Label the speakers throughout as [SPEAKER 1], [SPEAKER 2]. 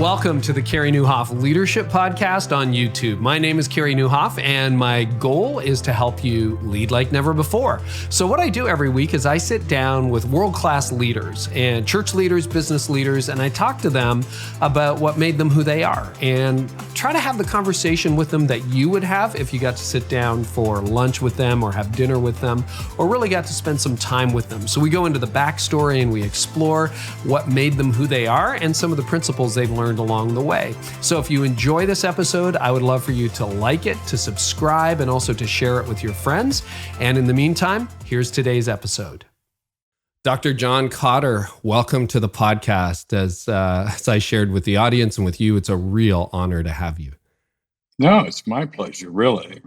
[SPEAKER 1] Welcome to the Carey Nieuwhof Leadership Podcast on YouTube. My name is Carey Nieuwhof, and my goal is to help you lead like never before. So what I do every week is I sit down with world-class leaders and church leaders, business leaders, and I talk to them about what made them who they are and try to have the conversation with them that you would have if you got to sit down for lunch with them or have dinner with them or really got to spend some time with them. So we go into the backstory and we explore what made them who they are and some of the principles they've learned along the way. So if you enjoy this episode, I would love for you to like it, to subscribe, and also to share it with your friends. And in the meantime, here's today's episode. Dr. John Kotter, welcome to the podcast. As I shared with the audience and with you, it's a real honor to have you.
[SPEAKER 2] No, it's my pleasure, really.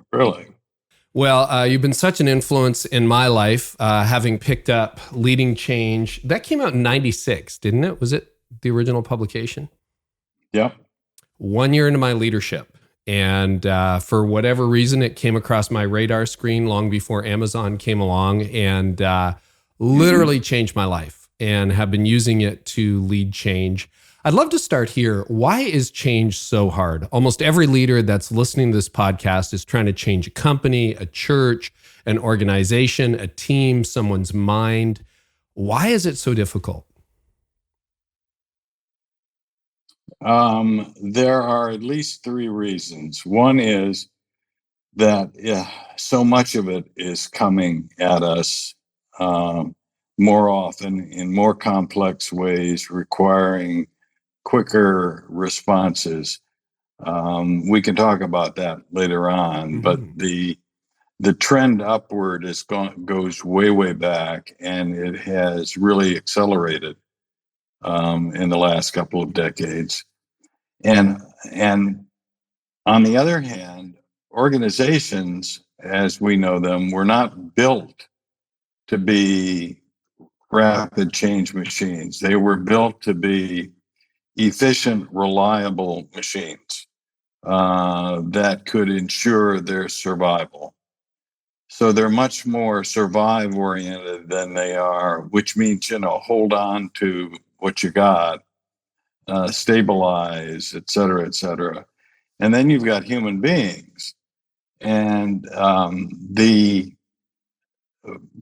[SPEAKER 1] Well, you've been such an influence in my life, having picked up Leading Change. That came out in 96, didn't it? Was it the original publication?
[SPEAKER 2] Yeah.
[SPEAKER 1] 1 year into my leadership. And for whatever reason, it came across my radar screen long before Amazon came along and literally changed my life and have been using it to lead change. I'd love to start here. Why is change so hard? Almost every leader that's listening to this podcast is trying to change a company, a church, an organization, a team, someone's mind. Why is it so difficult?
[SPEAKER 2] There are at least three reasons. One is that so much of it is coming at us more often in more complex ways, requiring quicker responses. We can talk about that later on, but the trend upward goes way back, and it has really accelerated in the last couple of decades. And on the other hand, organizations, as we know them, were not built to be rapid change machines. They were built to be efficient, reliable machines that could ensure their survival. So they're much more survive-oriented than they are, which means, hold on to what you got, stabilize, et cetera, et cetera. And then you've got human beings. And the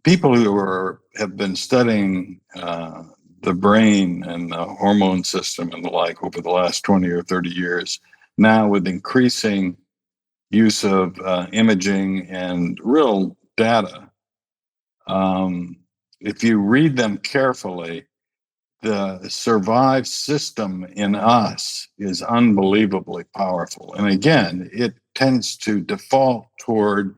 [SPEAKER 2] people who have been studying the brain and the hormone system and the like over the last 20 or 30 years, now with increasing use of imaging and real data, if you read them carefully, the survive system in us is unbelievably powerful. And again, it tends to default toward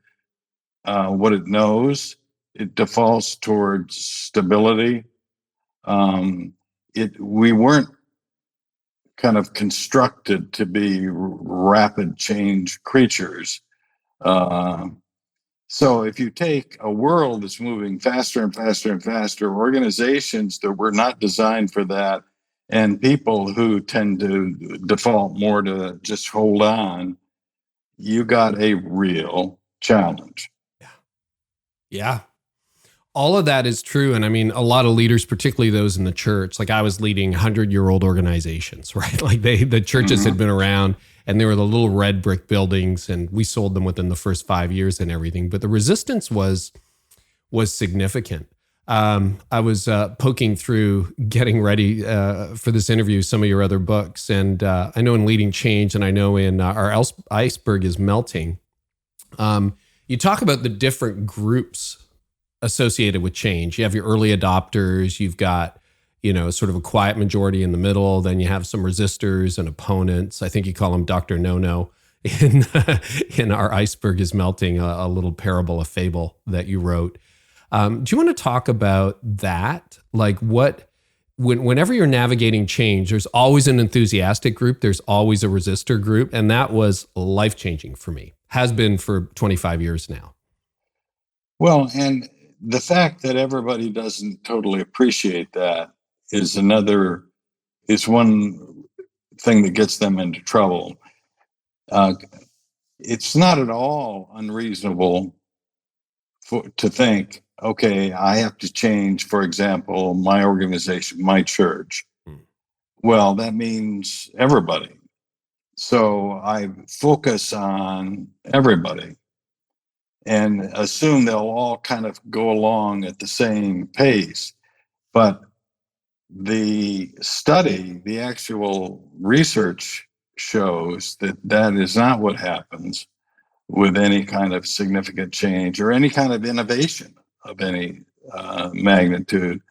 [SPEAKER 2] what it knows. It defaults towards stability. We weren't kind of constructed to be rapid change creatures. So if you take a world that's moving faster and faster and faster, organizations that were not designed for that, and people who tend to default more to just hold on, you got a real challenge.
[SPEAKER 1] Yeah. All of that is true. And I mean, a lot of leaders, particularly those in the church, like I was leading 100-year-old organizations, right? Like the churches had been around and they were the little red brick buildings and we sold them within the first 5 years and everything. But the resistance was significant. I was poking through, getting ready for this interview, some of your other books. And I know in Leading Change and I know in Our Iceberg is Melting, you talk about the different groups associated with change. You have your early adopters, you've got, sort of a quiet majority in the middle, then you have some resistors and opponents. I think you call them Dr. No-No in Our Iceberg is Melting, a little parable, a fable that you wrote. Do you want to talk about that? Like whenever you're navigating change, there's always an enthusiastic group, there's always a resistor group, and that was life-changing for me, has been for 25 years now.
[SPEAKER 2] Well, and the fact that everybody doesn't totally appreciate that is one thing that gets them into trouble. It's not at all unreasonable to think, okay, I have to change, for example, my organization, my church. Well, that means everybody. So I focus on everybody and assume they'll all kind of go along at the same pace. But the study, the actual research shows that that is not what happens with any kind of significant change or any kind of innovation of any magnitude.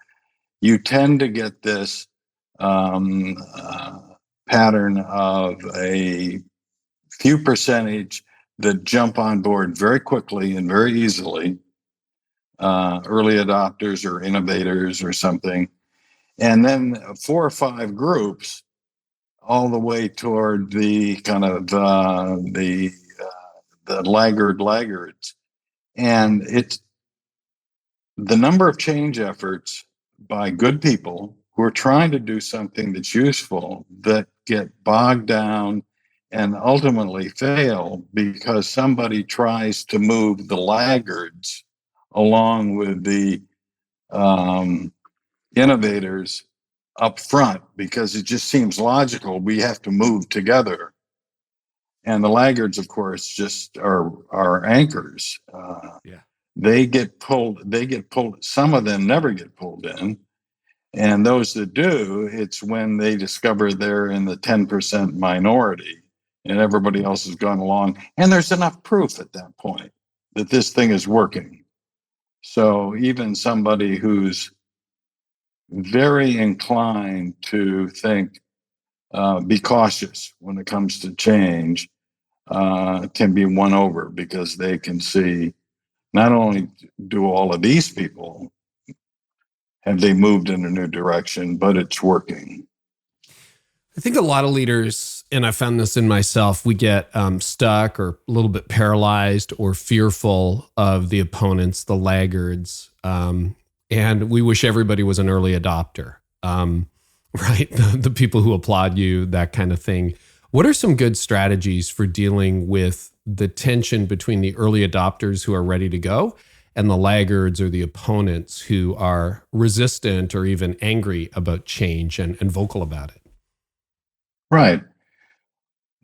[SPEAKER 2] You tend to get this pattern of a few percentage that jump on board very quickly and very easily, early adopters or innovators or something, and then 4 or 5 groups all the way toward the kind of the laggards. And it's the number of change efforts by good people who are trying to do something that's useful that get bogged down and ultimately fail because somebody tries to move the laggards along with the innovators up front because it just seems logical. We have to move together. And the laggards, of course, just are anchors.
[SPEAKER 1] Yeah.
[SPEAKER 2] They get pulled. Some of them never get pulled in. And those that do, it's when they discover they're in the 10% minority and everybody else has gone along. And there's enough proof at that point that this thing is working. So even somebody who's very inclined to think, be cautious when it comes to change, can be won over because they can see not only do all of these people have they moved in a new direction, but it's working.
[SPEAKER 1] I think a lot of leaders, and I found this in myself, we get stuck or a little bit paralyzed or fearful of the opponents, the laggards, and we wish everybody was an early adopter, right? The people who applaud you, that kind of thing. What are some good strategies for dealing with the tension between the early adopters who are ready to go and the laggards or the opponents who are resistant or even angry about change and vocal about it?
[SPEAKER 2] Right.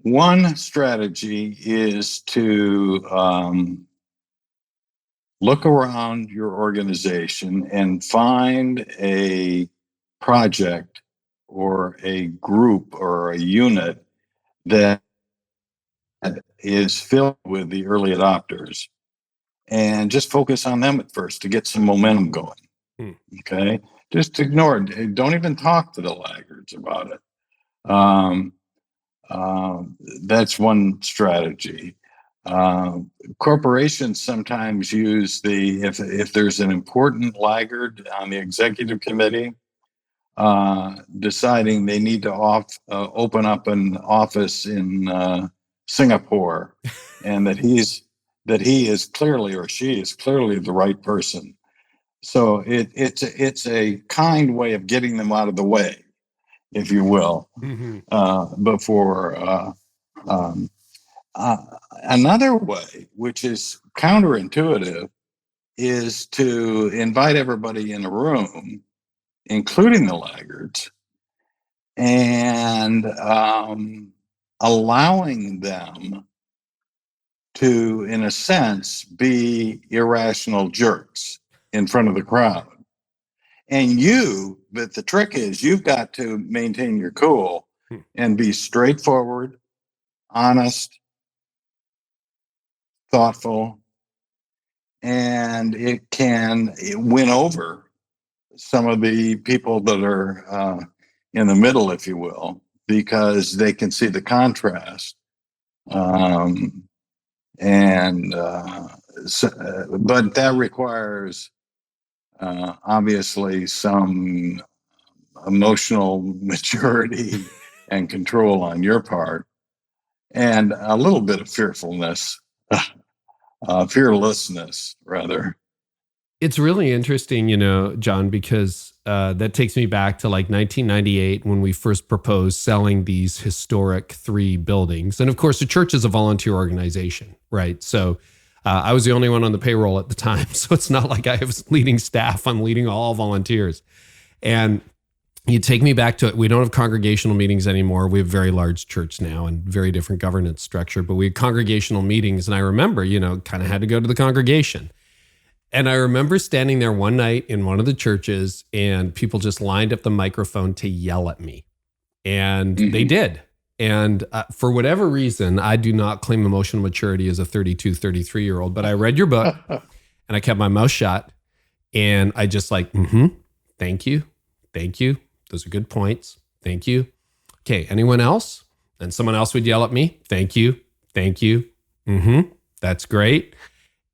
[SPEAKER 2] One strategy is to look around your organization and find a project or a group or a unit that is filled with the early adopters and just focus on them at first to get some momentum going. Okay. Just ignore it. Don't even talk to the laggards about it. That's one strategy. Corporations sometimes use if there's an important laggard on the executive committee, deciding they need to open up an office in Singapore, and that he is clearly or she is clearly the right person. So it's a kind way of getting them out of the way, if you will, before. Another way, which is counterintuitive, is to invite everybody in a room, including the laggards, and allowing them to, in a sense, be irrational jerks in front of the crowd. But the trick is you've got to maintain your cool and be straightforward, honest, thoughtful, and it can win over some of the people that are in the middle, if you will, because they can see the contrast. But that requires obviously some emotional maturity and control on your part, and a little bit of fearlessness, rather.
[SPEAKER 1] It's really interesting, John, because that takes me back to like 1998 when we first proposed selling these historic 3 buildings. And of course, the church is a volunteer organization, right? So I was the only one on the payroll at the time. So it's not like I was leading staff. I'm leading all volunteers. And, You take me back to it. We don't have congregational meetings anymore. We have a very large church now and very different governance structure, but we had congregational meetings. And I remember, kind of had to go to the congregation. And I remember standing there one night in one of the churches and people just lined up the microphone to yell at me. And they did. And for whatever reason, I do not claim emotional maturity as a 32, 33-year-old, but I read your book and I kept my mouth shut and I just thank you. Thank you. Those are good points. Thank you. Okay, anyone else? And someone else would yell at me. Thank you. Thank you. That's great.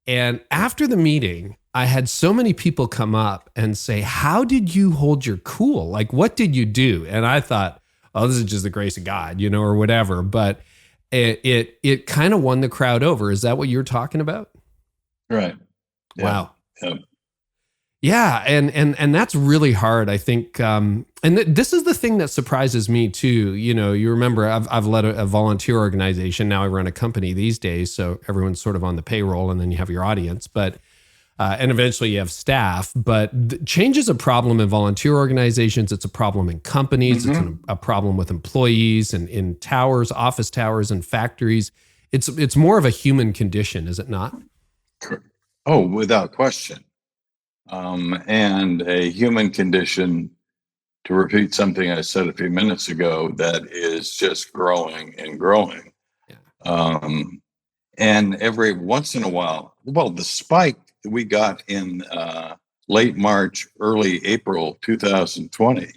[SPEAKER 1] And after the meeting, I had so many people come up and say, how did you hold your cool? Like, what did you do? And I thought, oh, this is just the grace of God, or whatever. But it kind of won the crowd over. Is that what you're talking about?
[SPEAKER 2] Right. Yeah.
[SPEAKER 1] Wow.
[SPEAKER 2] Yeah.
[SPEAKER 1] Yeah, and that's really hard, I think. This is the thing that surprises me too. You remember I've led a volunteer organization. Now I run a company these days, so everyone's sort of on the payroll, and then you have your audience, but and eventually you have staff. But change is a problem in volunteer organizations. It's a problem in companies. It's a problem with employees and in towers, office towers, and factories. It's more of a human condition, is it not?
[SPEAKER 2] Oh, without question. And a human condition, to repeat something I said a few minutes ago, that is just growing and growing. Yeah. And every once in a while, the spike that we got in late March, early April 2020,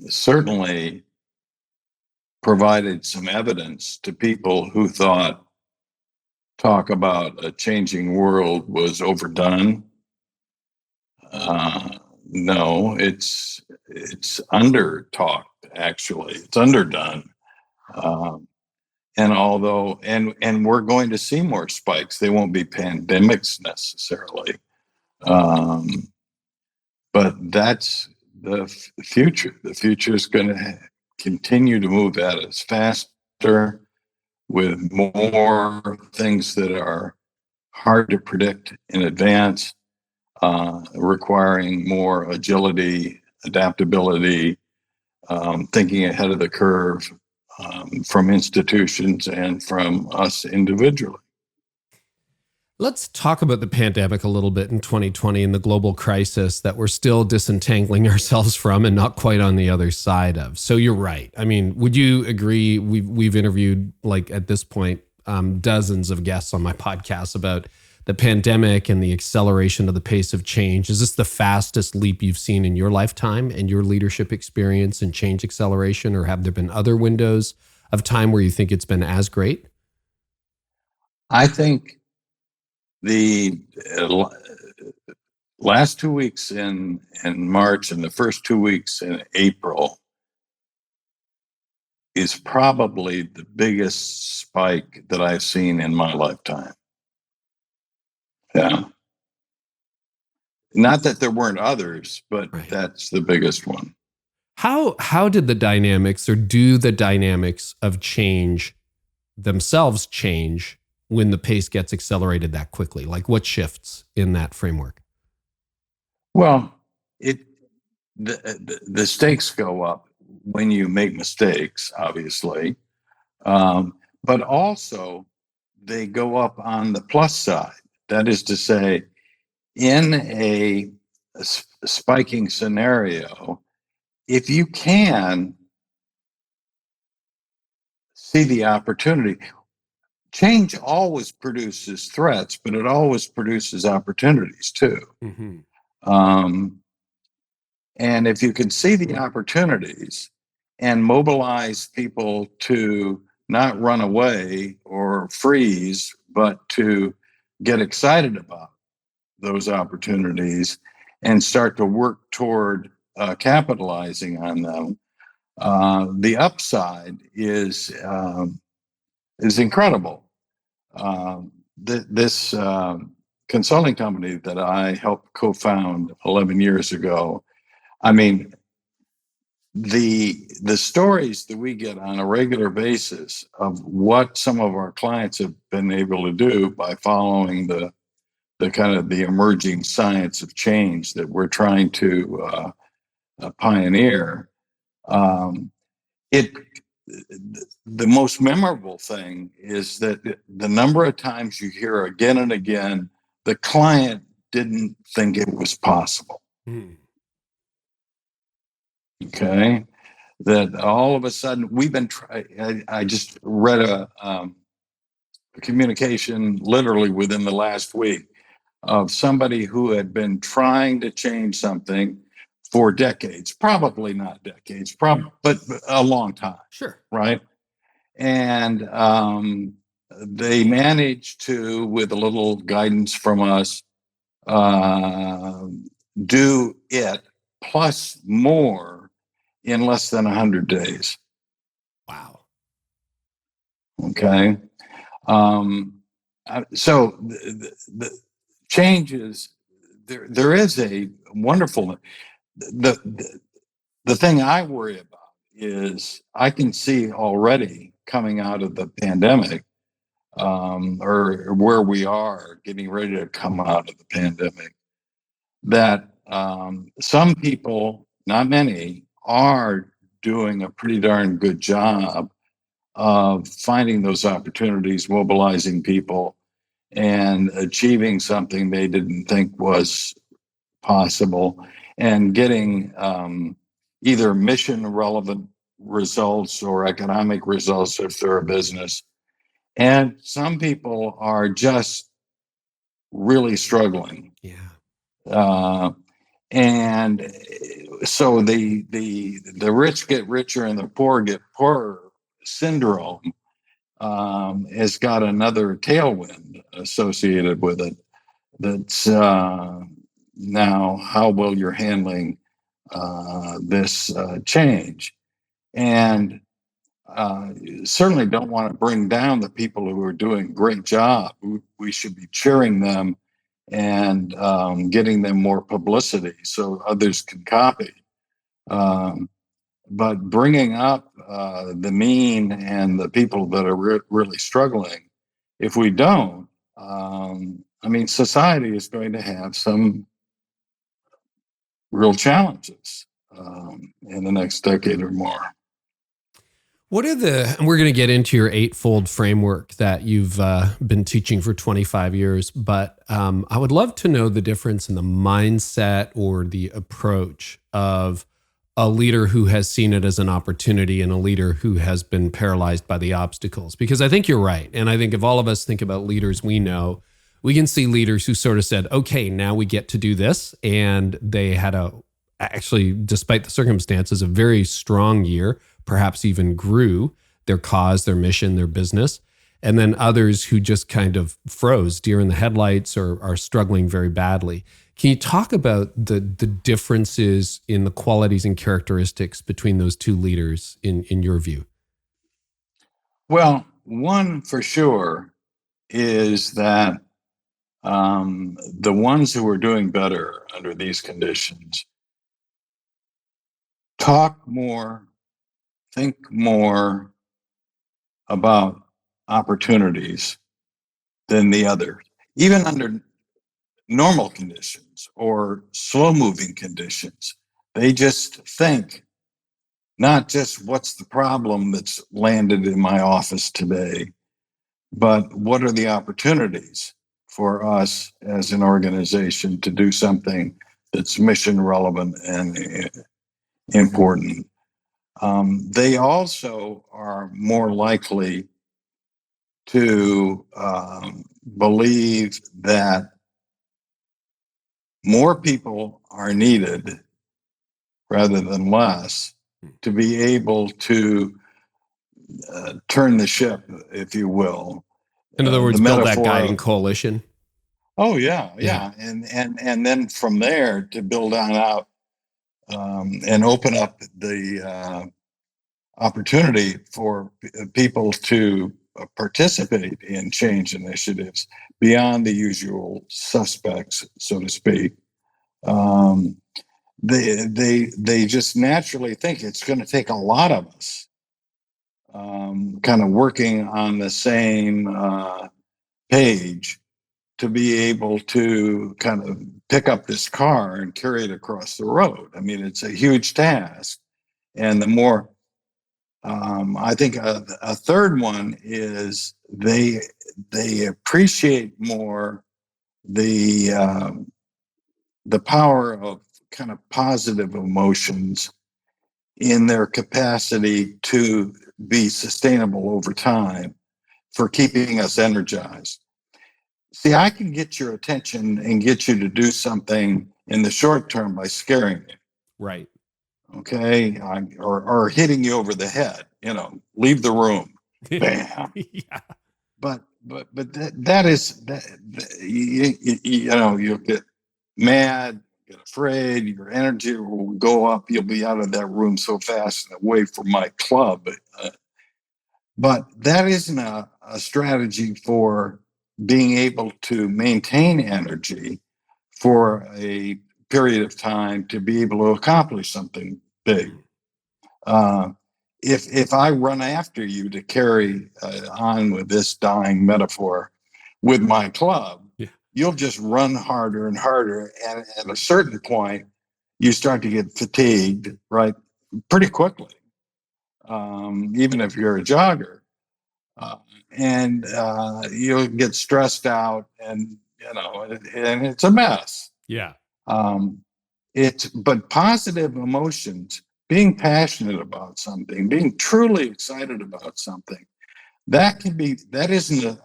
[SPEAKER 2] certainly provided some evidence to people who thought talk about a changing world was overdone. No, it's under talked, actually. It's underdone. And although we're going to see more spikes, they won't be pandemics necessarily. But that's the future. The future is going to continue to move at us faster, with more things that are hard to predict in advance, requiring more agility, adaptability, thinking ahead of the curve from institutions and from us individually.
[SPEAKER 1] Let's talk about the pandemic a little bit in 2020 and the global crisis that we're still disentangling ourselves from and not quite on the other side of. So you're right. I mean, would you agree? We've interviewed, like at this point, dozens of guests on my podcast about the pandemic and the acceleration of the pace of change. Is this the fastest leap you've seen in your lifetime and your leadership experience and change acceleration, or have there been other windows of time where you think it's been as great?
[SPEAKER 2] I think the last 2 weeks in March and the first 2 weeks in April is probably the biggest spike that I've seen in my lifetime. Yeah. Not that there weren't others, but right. That's the biggest one.
[SPEAKER 1] How did the dynamics, or do the dynamics of change themselves change when the pace gets accelerated that quickly? Like, what shifts in that framework?
[SPEAKER 2] Well, the stakes go up when you make mistakes, obviously, but also they go up on the plus side. That is to say, in a spiking scenario, if you can see the opportunity, change always produces threats, but it always produces opportunities too. And if you can see the opportunities and mobilize people to not run away or freeze, but to get excited about those opportunities and start to work toward capitalizing on them, the upside is incredible. This consulting company that I helped co-found 11 years ago, I mean, the stories that we get on a regular basis of what some of our clients have been able to do by following the kind of the emerging science of change that we're trying to a pioneer. Um, it the most memorable thing is that the number of times you hear again and again, the client didn't think it was possible. Okay. That all of a sudden we've been trying. I just read a communication literally within the last week of somebody who had been trying to change something for decades, probably not decades, but a long time.
[SPEAKER 1] Sure.
[SPEAKER 2] Right. And they managed to, with a little guidance from us, do it plus more in less than 100 days.
[SPEAKER 1] Wow.
[SPEAKER 2] Okay. So the changes, there is a wonderful, the thing I worry about is I can see already coming out of the pandemic, or where we are getting ready to come out of the pandemic, that some people, not many, are doing a pretty darn good job of finding those opportunities, mobilizing people, and achieving something they didn't think was possible, and getting either mission relevant results or economic results if they're a business. And some people are just really struggling.
[SPEAKER 1] Yeah.
[SPEAKER 2] And so the rich get richer and the poor get poorer syndrome has got another tailwind associated with it. That's now, how well you're handling this change. And certainly don't want to bring down the people who are doing a great job. We should be cheering them and getting them more publicity so others can copy. But bringing up the mean and the people that are really struggling, if we don't, society is going to have some real challenges in the next decade or more.
[SPEAKER 1] What are and we're going to get into your eightfold framework that you've been teaching for 25 years, but I would love to know the difference in the mindset or the approach of a leader who has seen it as an opportunity and a leader who has been paralyzed by the obstacles. Because I think you're right. And I think if all of us think about leaders we know, we can see leaders who sort of said, okay, now we get to do this. And they had actually, despite the circumstances, a very strong year, perhaps even grew their cause, their mission, their business. And then others who just kind of froze, deer in the headlights, or are struggling very badly. Can you talk about the differences in the qualities and characteristics between those two leaders in your view?
[SPEAKER 2] Well, one for sure is that the ones who are doing better under these conditions talk more, think more about opportunities than the others, even under normal conditions or slow moving conditions. They just think not just what's the problem that's landed in my office today, but what are the opportunities for us as an organization to do something that's mission relevant and important. They also are more likely to believe that more people are needed rather than less to be able to turn the ship, if you will.
[SPEAKER 1] In other words, build that guiding coalition.
[SPEAKER 2] Oh yeah. And then from there to build on out and open up the opportunity for people to participate in change initiatives beyond the usual suspects, so to speak. They just naturally think it's going to take a lot of us kind of working on the same page to be able to kind of pick up this car and carry it across the road. I mean, it's a huge task. And the more, I think a third one is they appreciate more the power of kind of positive emotions in their capacity to be sustainable over time for keeping us energized. See, I can get your attention and get you to do something in the short term by scaring you.
[SPEAKER 1] Right.
[SPEAKER 2] Okay. Or hitting you over the head, leave the room. Bam.
[SPEAKER 1] Yeah.
[SPEAKER 2] But that is you'll get mad, get afraid, your energy will go up, you'll be out of that room so fast and away from my club. But that isn't a strategy for being able to maintain energy for a period of time to be able to accomplish something big. If I run after you to carry on with this dying metaphor with my club, you'll just run harder and harder. And at a certain point, you start to get fatigued, right? Pretty quickly, even if you're a jogger. And you'll get stressed out and it's a mess.
[SPEAKER 1] Yeah.
[SPEAKER 2] But positive emotions, being passionate about something, being truly excited about something, that isn't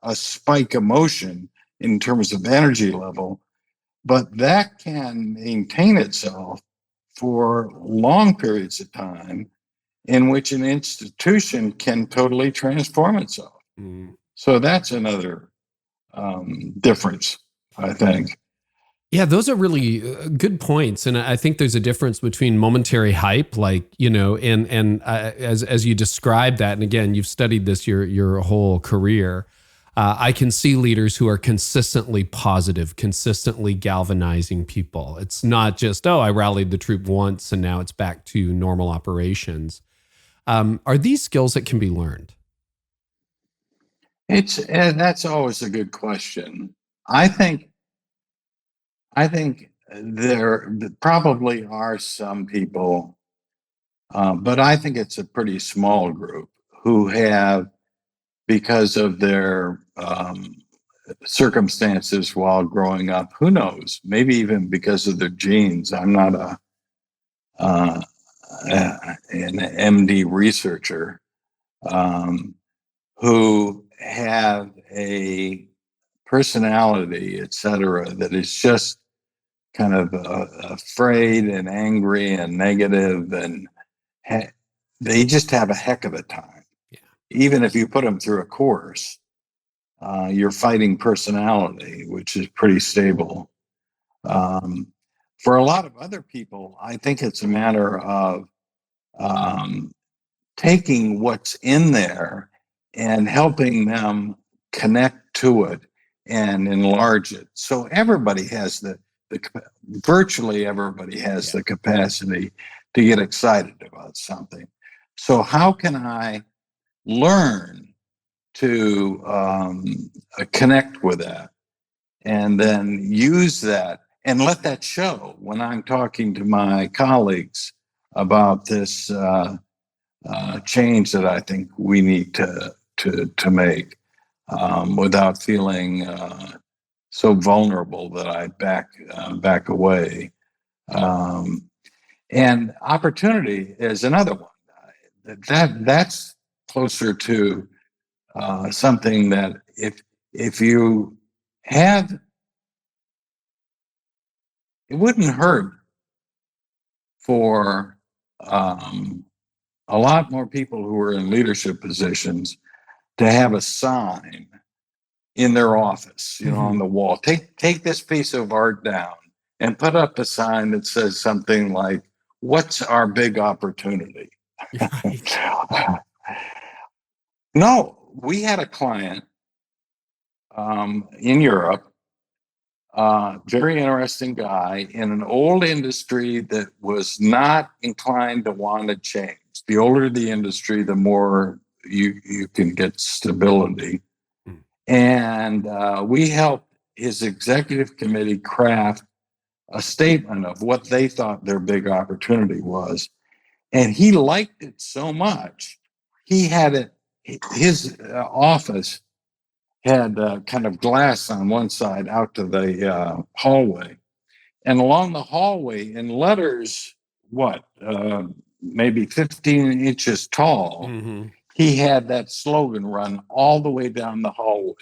[SPEAKER 2] a spike emotion in terms of energy level, but that can maintain itself for long periods of time in which an institution can totally transform itself. So that's another difference, I think.
[SPEAKER 1] Yeah, those are really good points, and I think there's a difference between momentary hype, and as you described that, and again, you've studied this your whole career. I can see leaders who are consistently positive, consistently galvanizing people. It's not just, I rallied the troop once and now it's back to normal operations. Are these skills that can be learned?
[SPEAKER 2] That's always a good question. I think there probably are some people, but I think it's a pretty small group who have, because of their circumstances while growing up, who knows, maybe even because of their genes. I'm not an MD researcher, who have a personality, et cetera, that is just kind of afraid and angry and negative, and they just have a heck of a time.
[SPEAKER 1] Yeah.
[SPEAKER 2] Even if you put them through a course, you're fighting personality, which is pretty stable. For a lot of other people, I think it's a matter of taking what's in there and helping them connect to it and enlarge it. So everybody has virtually everybody has the capacity to get excited about something. So how can I learn to connect with that and then use that and let that show when I'm talking to my colleagues about this change that I think we need to make, without feeling so vulnerable that I back away. And opportunity is another one. That's closer to something that if you have, it wouldn't hurt for a lot more people who are in leadership positions to have a sign in their office, on the wall. Take this piece of art down and put up a sign that says something like, "What's our big opportunity?" Right. No, we had a client in Europe, very interesting guy in an old industry that was not inclined to want to change. The older the industry, the more you can get stability. And we helped his executive committee craft a statement of what they thought their big opportunity was. And he liked it so much, he had it, his office had kind of glass on one side out to the hallway. And along the hallway, in letters, maybe 15 inches tall, he had that slogan run all the way down the hallway.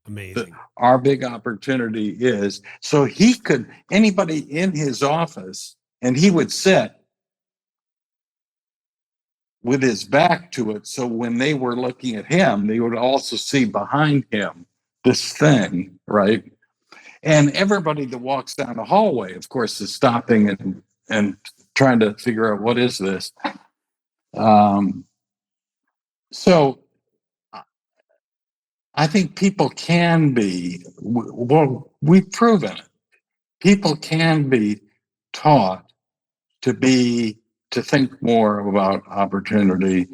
[SPEAKER 1] Amazing.
[SPEAKER 2] Our big opportunity is, so he could, anybody in his office, and he would sit with his back to it. So when they were looking at him, they would also see behind him this thing, right? And everybody that walks down the hallway, of course, is stopping and trying to figure out what is this. So I think people can be, well, we've proven it. People can be taught to think more about opportunity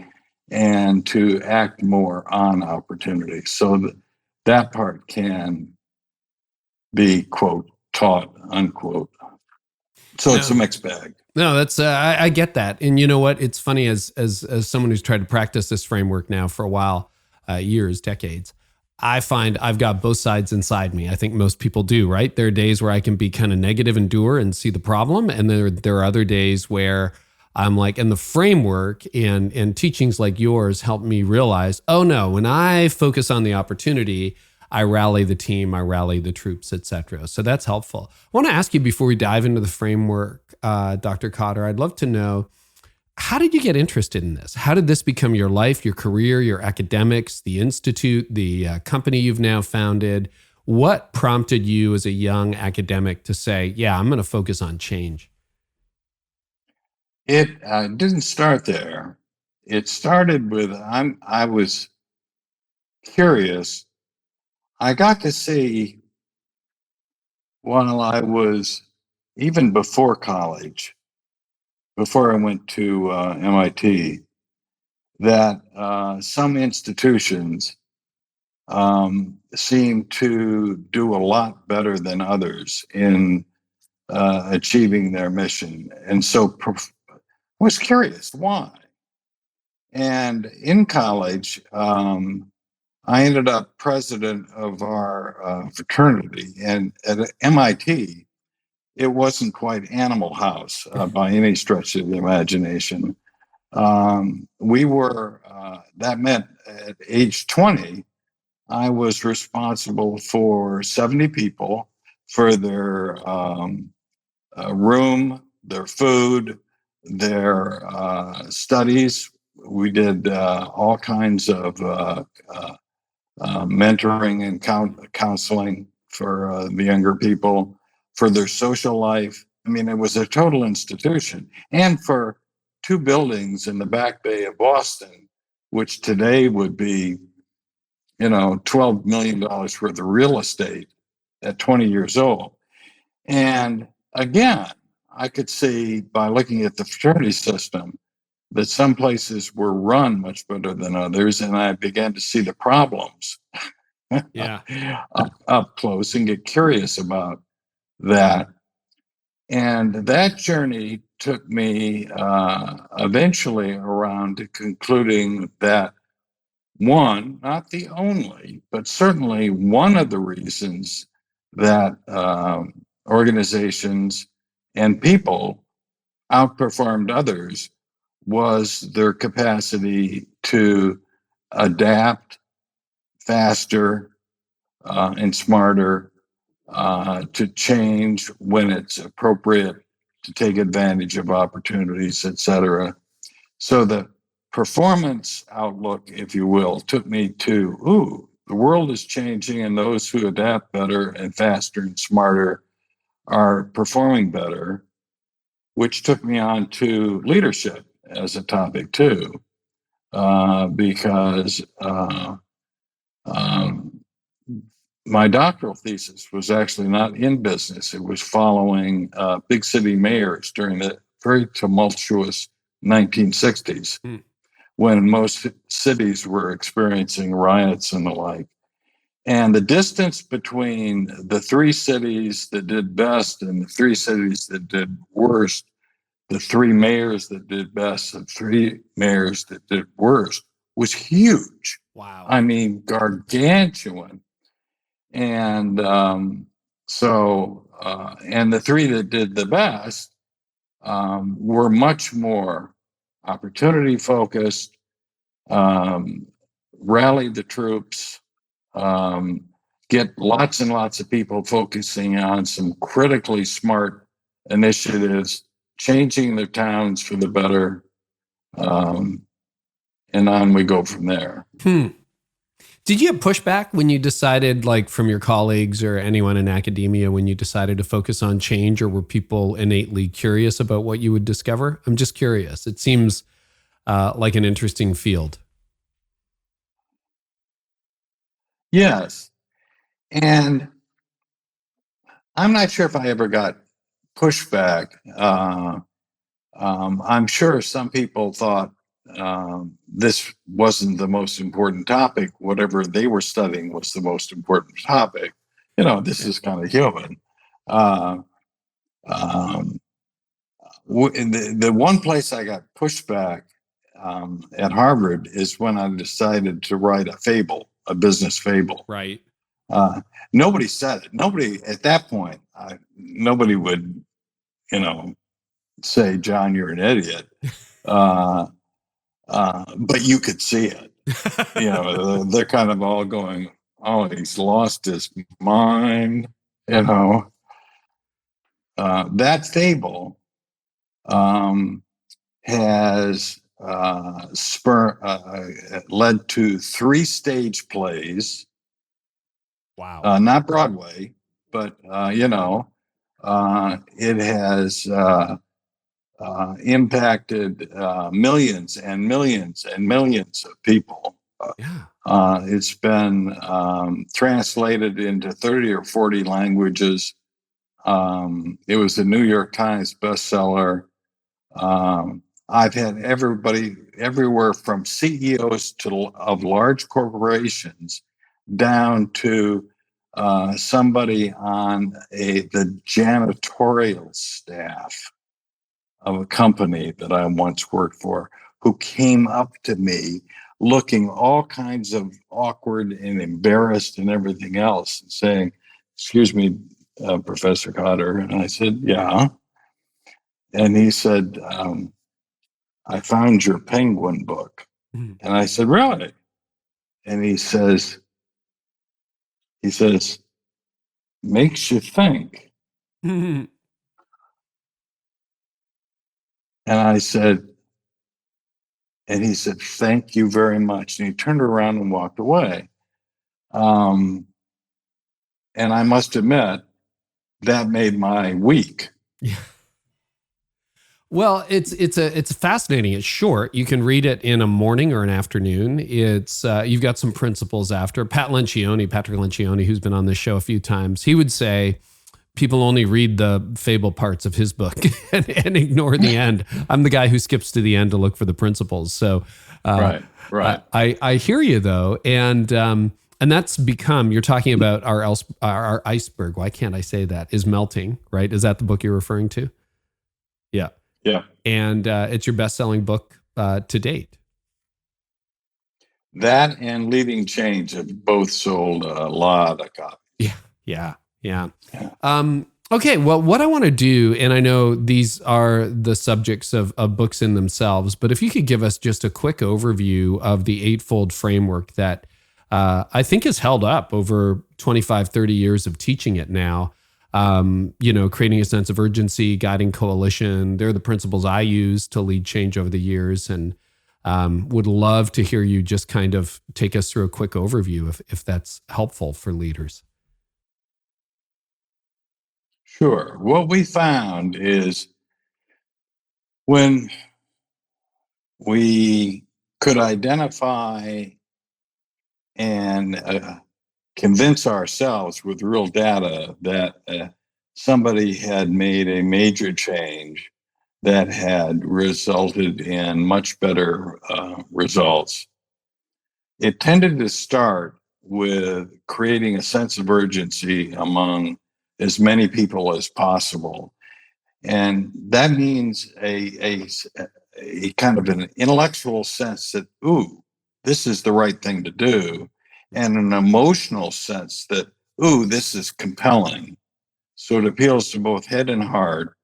[SPEAKER 2] and to act more on opportunity. So that part can be, quote, taught, unquote. So it's a mixed bag.
[SPEAKER 1] No, that's I get that, and you know what? It's funny as someone who's tried to practice this framework now for a while, years, decades. I find I've got both sides inside me. I think most people do, right? There are days where I can be kind of negative and doer and see the problem, and there are other days where I'm like, and the framework and teachings like yours help me realize, oh no, when I focus on the opportunity, I rally the team, I rally the troops, etc. So that's helpful. I want to ask you before we dive into the framework, Dr. Kotter, I'd love to know, how did you get interested in this? How did this become your life, your career, your academics, the institute, the company you've now founded? What prompted you as a young academic to say, yeah, I'm going to focus on change?
[SPEAKER 2] It didn't start there. It started with, I was curious. I got to see, while I was, even before college, before I went to MIT, that some institutions seem to do a lot better than others in achieving their mission. And so I was curious why. And in college, I ended up president of our fraternity. And at MIT, it wasn't quite Animal House by any stretch of the imagination. We were, that meant at age 20, I was responsible for 70 people, for their room, their food, their studies. We did all kinds of mentoring and counseling for the younger people, for their social life. I mean, it was a total institution. And for 2 buildings in the Back Bay of Boston, which today would be, $12 million worth of real estate at 20 years old. And again, I could see by looking at the fraternity system that some places were run much better than others. And I began to see the problems up close and get curious about that. And that journey took me eventually around to concluding that one, not the only, but certainly one of the reasons that organizations and people outperformed others was their capacity to adapt faster and smarter, to change when it's appropriate, to take advantage of opportunities, etc. So the performance outlook, if you will, took me to, the world is changing, and those who adapt better and faster and smarter are performing better, which took me on to leadership as a topic too, because my doctoral thesis was actually not in business. It was following big city mayors during the very tumultuous 1960s, when most cities were experiencing riots and the like. And the distance between the three cities that did best and the three cities that did worst, the three mayors that did best and three mayors that did worst, was huge.
[SPEAKER 1] Wow.
[SPEAKER 2] I mean, gargantuan. And and the three that did the best were much more opportunity focused, rallied the troops, get lots and lots of people focusing on some critically smart initiatives, changing their towns for the better, and on we go from there.
[SPEAKER 1] Did you have pushback when you decided, like from your colleagues or anyone in academia, when you decided to focus on change, or were people innately curious about what you would discover? I'm just curious. It seems like an interesting field.
[SPEAKER 2] Yes. And I'm not sure if I ever got pushback. I'm sure some people thought this wasn't the most important topic. Whatever they were studying was the most important topic. This is kind of human. The one place I got pushback at Harvard is when I decided to write a business fable.
[SPEAKER 1] Right.
[SPEAKER 2] Nobody said it. Nobody at that point, nobody would, say, John, you're an idiot. But you could see it. They're kind of all going, oh, he's lost his mind. That fable has led to 3 stage plays.
[SPEAKER 1] Wow.
[SPEAKER 2] Not Broadway, but it has impacted millions and millions and millions of people. It's been translated into 30 or 40 languages. It was a New York Times bestseller. I've had everybody everywhere from CEOs of large corporations down to somebody on the janitorial staff of a company that I once worked for, who came up to me looking all kinds of awkward and embarrassed and everything else, and saying, "Excuse me, Professor Kotter." And I said, "Yeah." And he said, "I found your penguin book." And I said, "Really?" And he says, "Makes you think." And I said, and he said, "Thank you very much." And he turned around and walked away. And I must admit, that made my week.
[SPEAKER 1] Yeah. Well, it's fascinating. It's short. You can read it in a morning or an afternoon. It's you've got some principles after. Patrick Lencioni, who's been on this show a few times, he would say people only read the fable parts of his book and ignore the end. I'm the guy who skips to the end to look for the principles. So
[SPEAKER 2] Right.
[SPEAKER 1] I hear you though, and that's become. You're talking about our iceberg. Why can't I say that? Is melting, right? Is that the book you're referring to? Yeah.
[SPEAKER 2] Yeah.
[SPEAKER 1] And it's your best-selling book to date.
[SPEAKER 2] That and Leading Change have both sold a lot of copies.
[SPEAKER 1] Yeah. Okay, well, what I want to do, and I know these are the subjects of books in themselves, but if you could give us just a quick overview of the Eightfold Framework that I think has held up over 25, 30 years of teaching it now. Creating a sense of urgency, guiding coalition. They're the principles I use to lead change over the years, and would love to hear you just kind of take us through a quick overview if that's helpful for leaders.
[SPEAKER 2] Sure. What we found is when we could identify and convince ourselves with real data that somebody had made a major change that had resulted in much better results, it tended to start with creating a sense of urgency among as many people as possible. And that means a kind of an intellectual sense that, ooh, this is the right thing to do, and an emotional sense that, ooh, this is compelling. So it appeals to both head and heart,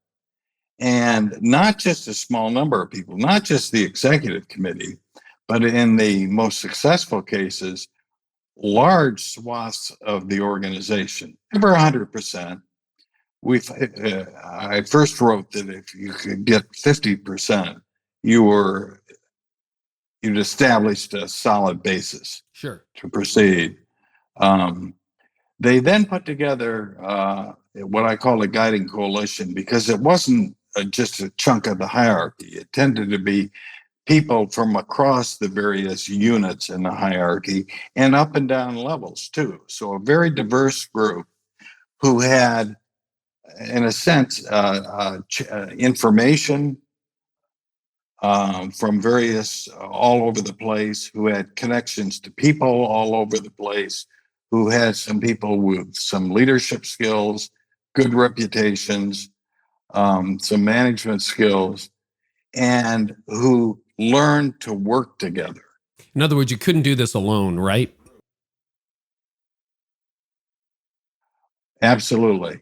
[SPEAKER 2] and not just a small number of people, not just the executive committee, but in the most successful cases, large swaths of the organization, never 100%. I first wrote that if you could get 50%, you'd established a solid basis
[SPEAKER 1] Sure.
[SPEAKER 2] to proceed. They then put together what I call a guiding coalition, because it wasn't just a chunk of the hierarchy. It tended to be people from across the various units in the hierarchy and up and down levels too. So a very diverse group who had, in a sense, information from various all over the place, who had connections to people all over the place, who had some people with some leadership skills, good reputations, some management skills, and who learned to work together.
[SPEAKER 1] In other words, you couldn't do this alone, right?
[SPEAKER 2] Absolutely.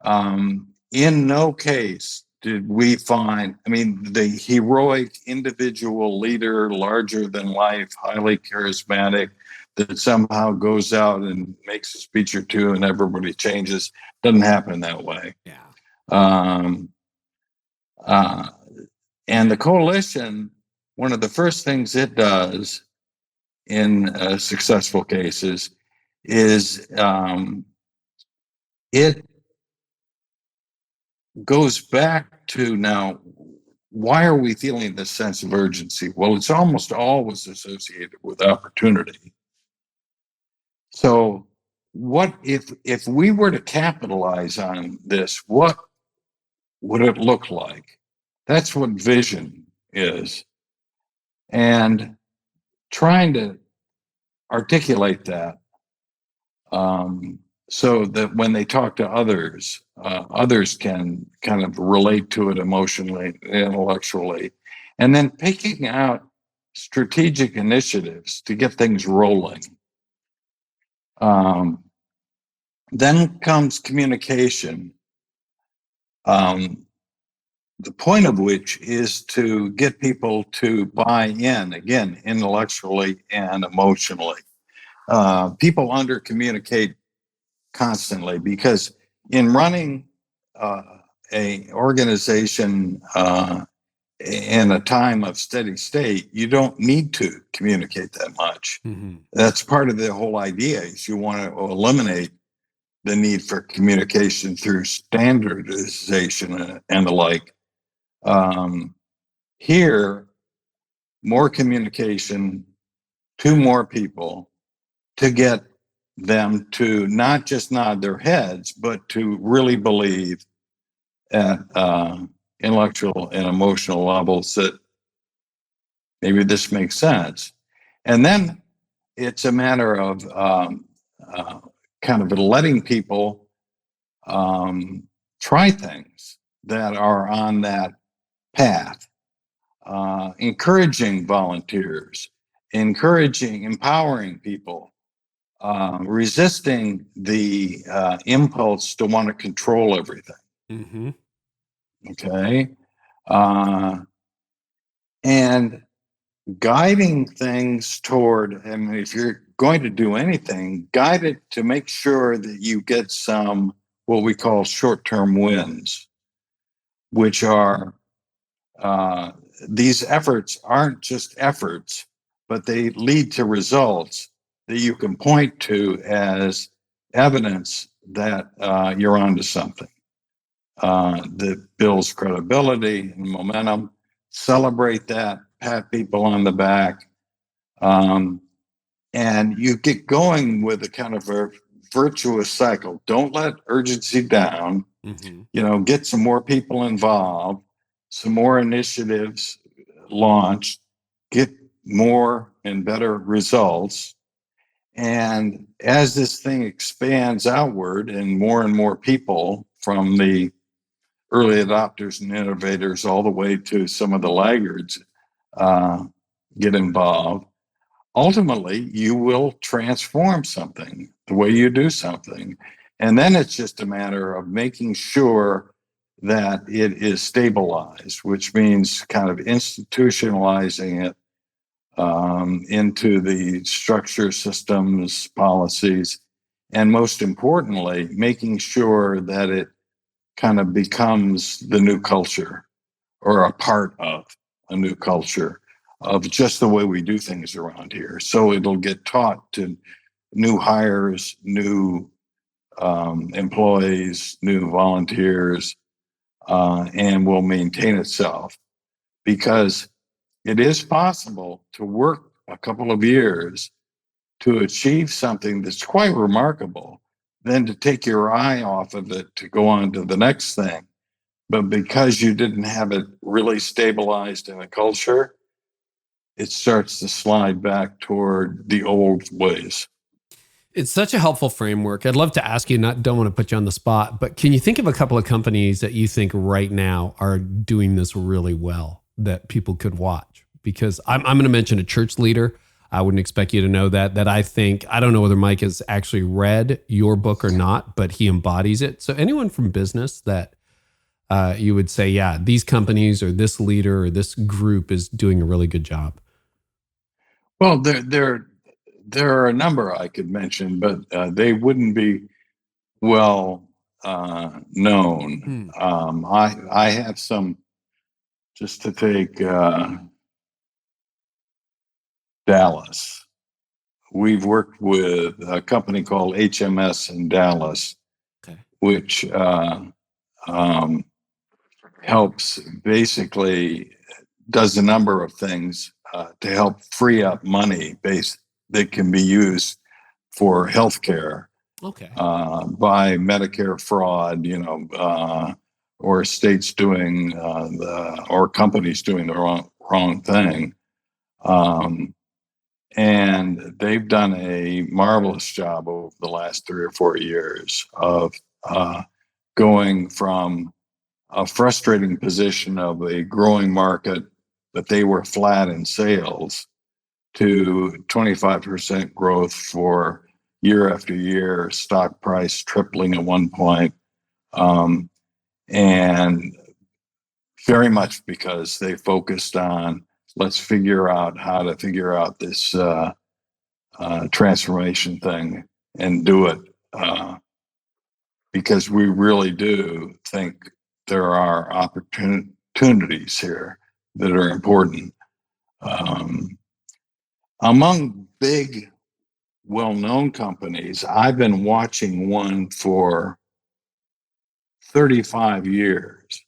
[SPEAKER 2] In no case did we find, I mean, the heroic individual leader, larger than life, highly charismatic, that somehow goes out and makes a speech or two and everybody changes. Doesn't happen that way.
[SPEAKER 1] Yeah.
[SPEAKER 2] And the coalition, one of the first things it does in successful cases is it goes back to, now, why are we feeling this sense of urgency? Well, it's almost always associated with opportunity. So what if we were to capitalize on this, what would it look like? That's what vision is. And trying to articulate that so that when they talk to others, others can kind of relate to it emotionally, intellectually, and then picking out strategic initiatives to get things rolling. Then comes communication, the point of which is to get people to buy in, again, intellectually and emotionally. People under communicate constantly, because in running a organization in a time of steady state, you don't need to communicate that much.
[SPEAKER 1] Mm-hmm.
[SPEAKER 2] That's part of the whole idea, is you want to eliminate the need for communication through standardization and the like. Here, more communication to more people to get them to not just nod their heads, but to really believe at intellectual and emotional levels that maybe this makes sense. And then it's a matter of kind of letting people try things that are on that path, encouraging volunteers, empowering people, resisting the impulse to want to control everything.
[SPEAKER 1] Mm-hmm.
[SPEAKER 2] Okay. And guiding things toward, I mean, if you're going to do anything, guide it to make sure that you get some what we call short-term wins, which are these efforts aren't just efforts, but they lead to results that you can point to as evidence that you're onto something, that builds credibility and momentum. Celebrate that, pat people on the back, and you get going with a kind of a virtuous cycle. Don't let urgency down. Mm-hmm. Get some more people involved, some more initiatives launched, get more and better results, And as this thing expands outward and more people from the early adopters and innovators all the way to some of the laggards get involved, ultimately you will transform something, the way you do something. And then it's just a matter of making sure that it is stabilized, which means kind of institutionalizing it into the structure, systems, policies, and most importantly, making sure that it kind of becomes the new culture or a part of a new culture of just the way we do things around here. So it'll get taught to new hires, new employees, new volunteers, and will maintain itself, because it is possible to work a couple of years to achieve something that's quite remarkable, then to take your eye off of it to go on to the next thing. But because you didn't have it really stabilized in a culture, it starts to slide back toward the old ways.
[SPEAKER 1] It's such a helpful framework. I'd love to ask you, don't want to put you on the spot, but can you think of a couple of companies that you think right now are doing this really well that people could watch? Because I'm going to mention a church leader. I wouldn't expect you to know that I think, I don't know whether Mike has actually read your book or not, but he embodies it. So anyone from business that you would say, yeah, these companies or this leader or this group is doing a really good job?
[SPEAKER 2] Well, there are a number I could mention, but they wouldn't be well known. I have some, just to take Dallas. We've worked with a company called HMS in Dallas,
[SPEAKER 1] Okay.
[SPEAKER 2] which helps, basically does a number of things to help free up money that can be used for healthcare.
[SPEAKER 1] Okay.
[SPEAKER 2] By Medicare fraud, or states doing or companies doing the wrong thing. And they've done a marvelous job over the last 3 or 4 years of going from a frustrating position of a growing market, but they were flat in sales, to 25% growth for year after year, stock price tripling at one point. And very much because they focused on, let's figure out how to figure out this transformation thing and do it, because we really do think there are opportunities here that are important. Among big, well-known companies, I've been watching one for 35 years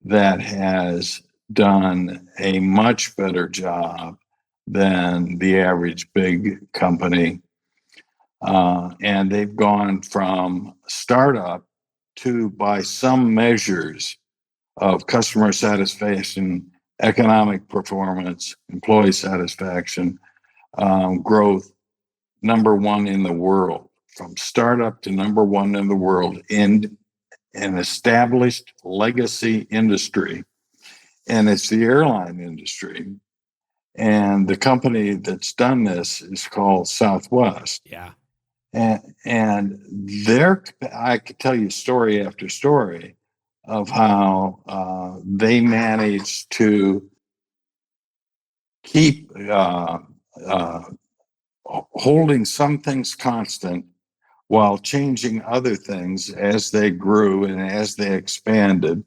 [SPEAKER 2] that has done a much better job than the average big company. And they've gone from startup to, by some measures of customer satisfaction, economic performance, employee satisfaction, growth, number one in the world, from startup to number one in the world in an established legacy industry. And it's the airline industry. And the company that's done this is called Southwest.
[SPEAKER 1] Yeah.
[SPEAKER 2] And I could tell you story after story of how they managed to keep holding some things constant while changing other things as they grew and as they expanded,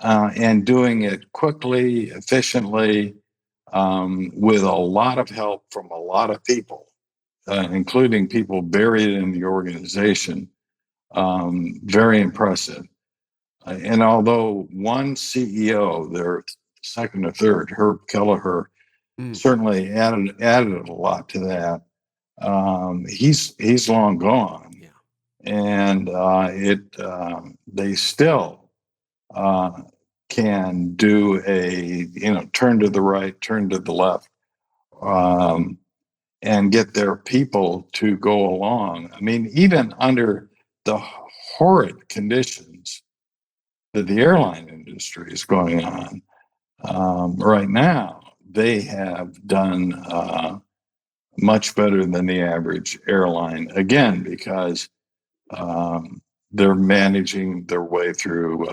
[SPEAKER 2] and doing it quickly, efficiently, with a lot of help from a lot of people, including people buried in the organization. Very impressive. And although one CEO, their second or third, Herb Kelleher, certainly added a lot to that, he's long gone.
[SPEAKER 1] Yeah.
[SPEAKER 2] And they still can do a turn to the right, turn to the left, and get their people to go along. I mean, even under the horrid conditions that the airline industry is going on right now, they have done much better than the average airline, again, because they're managing their way through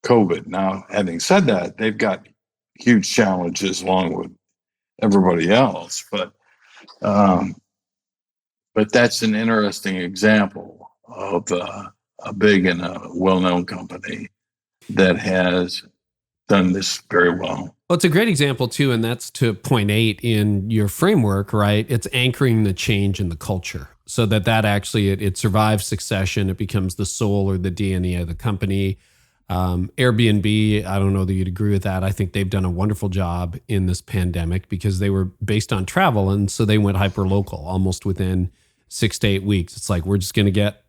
[SPEAKER 2] COVID. Now, having said that, they've got huge challenges along with everybody else, but that's an interesting example of a big and a well-known company that has done this very well.
[SPEAKER 1] Well, it's a great example too, and that's to point 8 in your framework, right? It's anchoring the change in the culture so that actually it survives succession. It becomes the soul or the DNA of the company. Airbnb, I don't know that you'd agree with that. I think they've done a wonderful job in this pandemic because they were based on travel, and so they went hyper local almost within 6 to 8 weeks. It's like, we're just going to get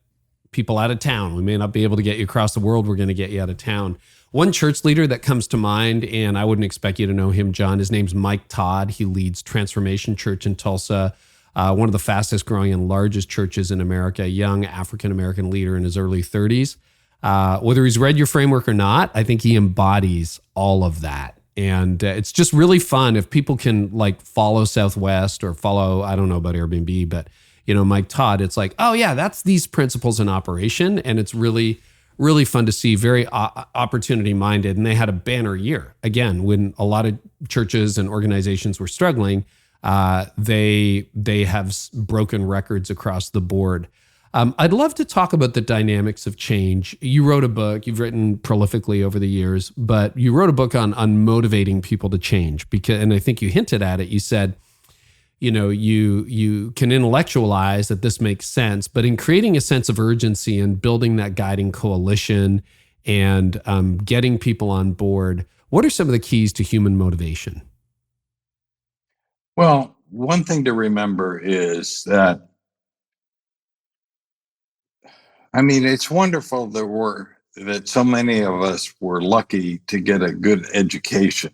[SPEAKER 1] people out of town. We may not be able to get you across the world. We're going to get you out of town. One church leader that comes to mind, and I wouldn't expect you to know him, John, his name's Mike Todd. He leads Transformation Church in Tulsa, one of the fastest growing and largest churches in America, a young African-American leader in his early 30s. Whether he's read your framework or not, I think he embodies all of that. And it's just really fun if people can like follow Southwest or follow, I don't know about Airbnb, but Mike Todd, it's like, oh yeah, that's these principles in operation. And it's really, really fun to see, very opportunity minded. And they had a banner year. Again, when a lot of churches and organizations were struggling, they have broken records across the board. I'd love to talk about the dynamics of change. You wrote a book, you've written prolifically over the years, but you wrote a book on motivating people to change and I think you hinted at it. You said, you can intellectualize that this makes sense, but in creating a sense of urgency and building that guiding coalition and getting people on board, what are some of the keys to human motivation?
[SPEAKER 2] Well, one thing to remember is that, I mean, it's wonderful that so many of us were lucky to get a good education.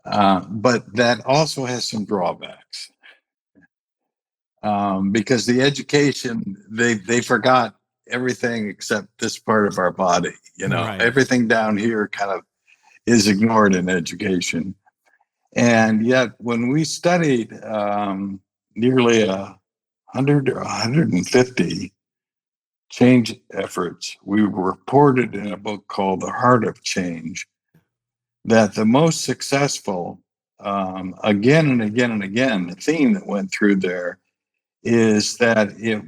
[SPEAKER 2] But that also has some drawbacks because the education, they forgot everything except this part of our body. Right. Everything down here kind of is ignored in education. And yet when we studied nearly 100 or 150 change efforts, we reported in a book called The Heart of Change that the most successful, again and again and again, the theme that went through there is that it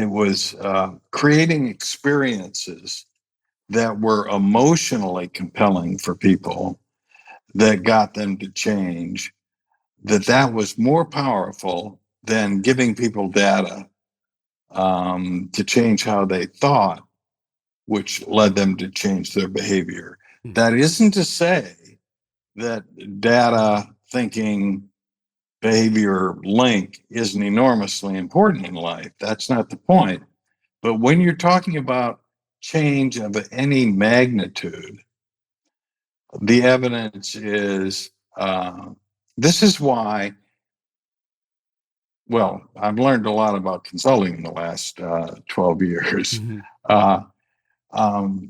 [SPEAKER 2] was creating experiences that were emotionally compelling for people that got them to change, that was more powerful than giving people data to change how they thought, which led them to change their behavior. That isn't to say that data thinking behavior link isn't enormously important in life. That's not the point. But when you're talking about change of any magnitude, the evidence is this is why. Well, I've learned a lot about consulting in the last 12 years. Mm-hmm.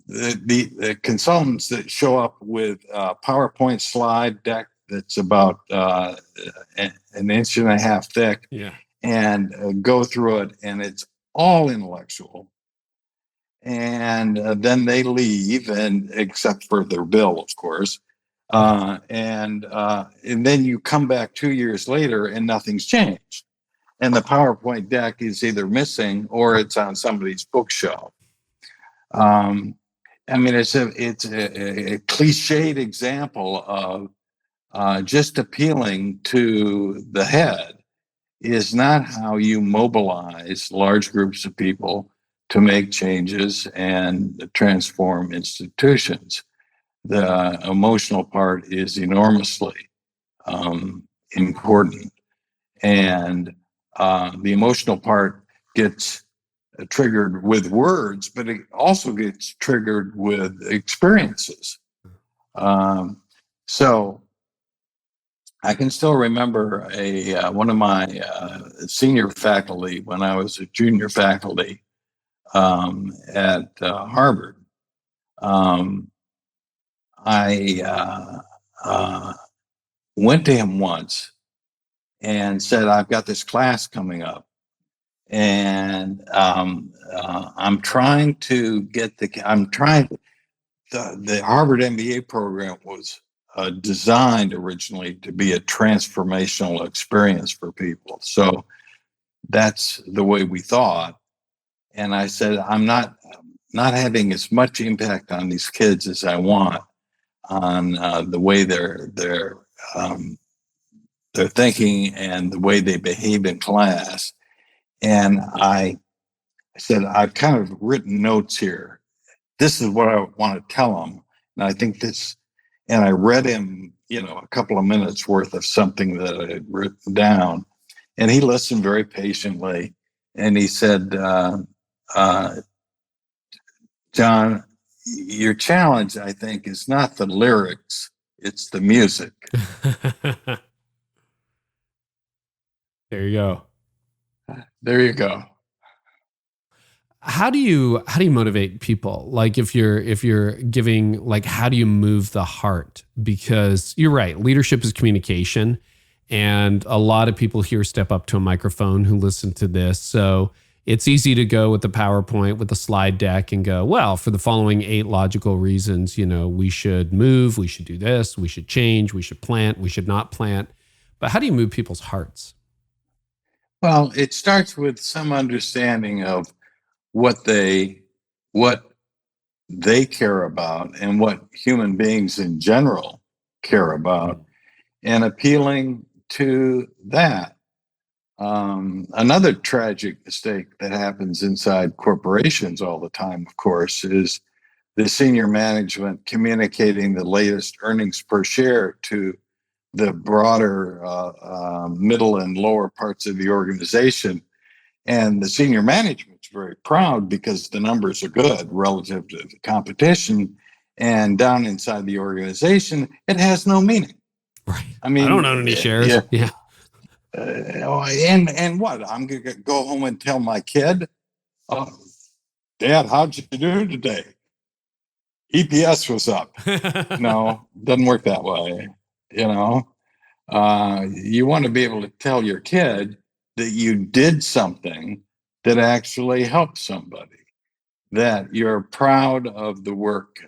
[SPEAKER 2] The consultants that show up with a PowerPoint slide deck that's about an inch and a half thick, and go through it, and it's all intellectual. And then they leave, and except for their bill, of course. And then you come back 2 years later, and nothing's changed. And the PowerPoint deck is either missing or it's on somebody's bookshelf. I mean, it's a cliched example of just appealing to the head is not how you mobilize large groups of people to make changes and transform institutions. The emotional part is enormously important. And the emotional part gets triggered with words, but it also gets triggered with experiences. So I can still remember one of my senior faculty when I was a junior faculty at Harvard. I went to him once and said, "I've got this class coming up, and I'm trying to get the Harvard MBA program was designed originally to be a transformational experience for people. So that's the way we thought. And I said, I'm not having as much impact on these kids as I want on the way they're thinking and the way they behave in class. And I said, I've kind of written notes here. This is what I want to tell them. And I think this, and I read him, a couple of minutes worth of something that I had written down. And he listened very patiently. And he said, John, your challenge, I think, is not the lyrics, it's the music.
[SPEAKER 1] There you go.
[SPEAKER 2] There you go.
[SPEAKER 1] How do you motivate people? Like if you're giving, like, how do you move the heart? Because you're right, leadership is communication, and a lot of people here step up to a microphone who listen to this. So it's easy to go with the PowerPoint with the slide deck and go, well, for the following 8 logical reasons, we should move, we should do this, we should change, we should plant, we should not plant. But how do you move people's hearts?
[SPEAKER 2] Well, it starts with some understanding of what they care about and what human beings in general care about, and appealing to that. Another tragic mistake that happens inside corporations all the time, of course, is the senior management communicating the latest earnings per share to the broader middle and lower parts of the organization. And the senior management's very proud because the numbers are good relative to the competition. And down inside the organization, it has no meaning.
[SPEAKER 1] Right.
[SPEAKER 2] I mean,
[SPEAKER 1] I don't own any shares. Yeah.
[SPEAKER 2] And what? I'm going to go home and tell my kid, Dad, how'd you do today? EPS was up. No, doesn't work that way. You want to be able to tell your kid that you did something that actually helped somebody, that you're proud of the work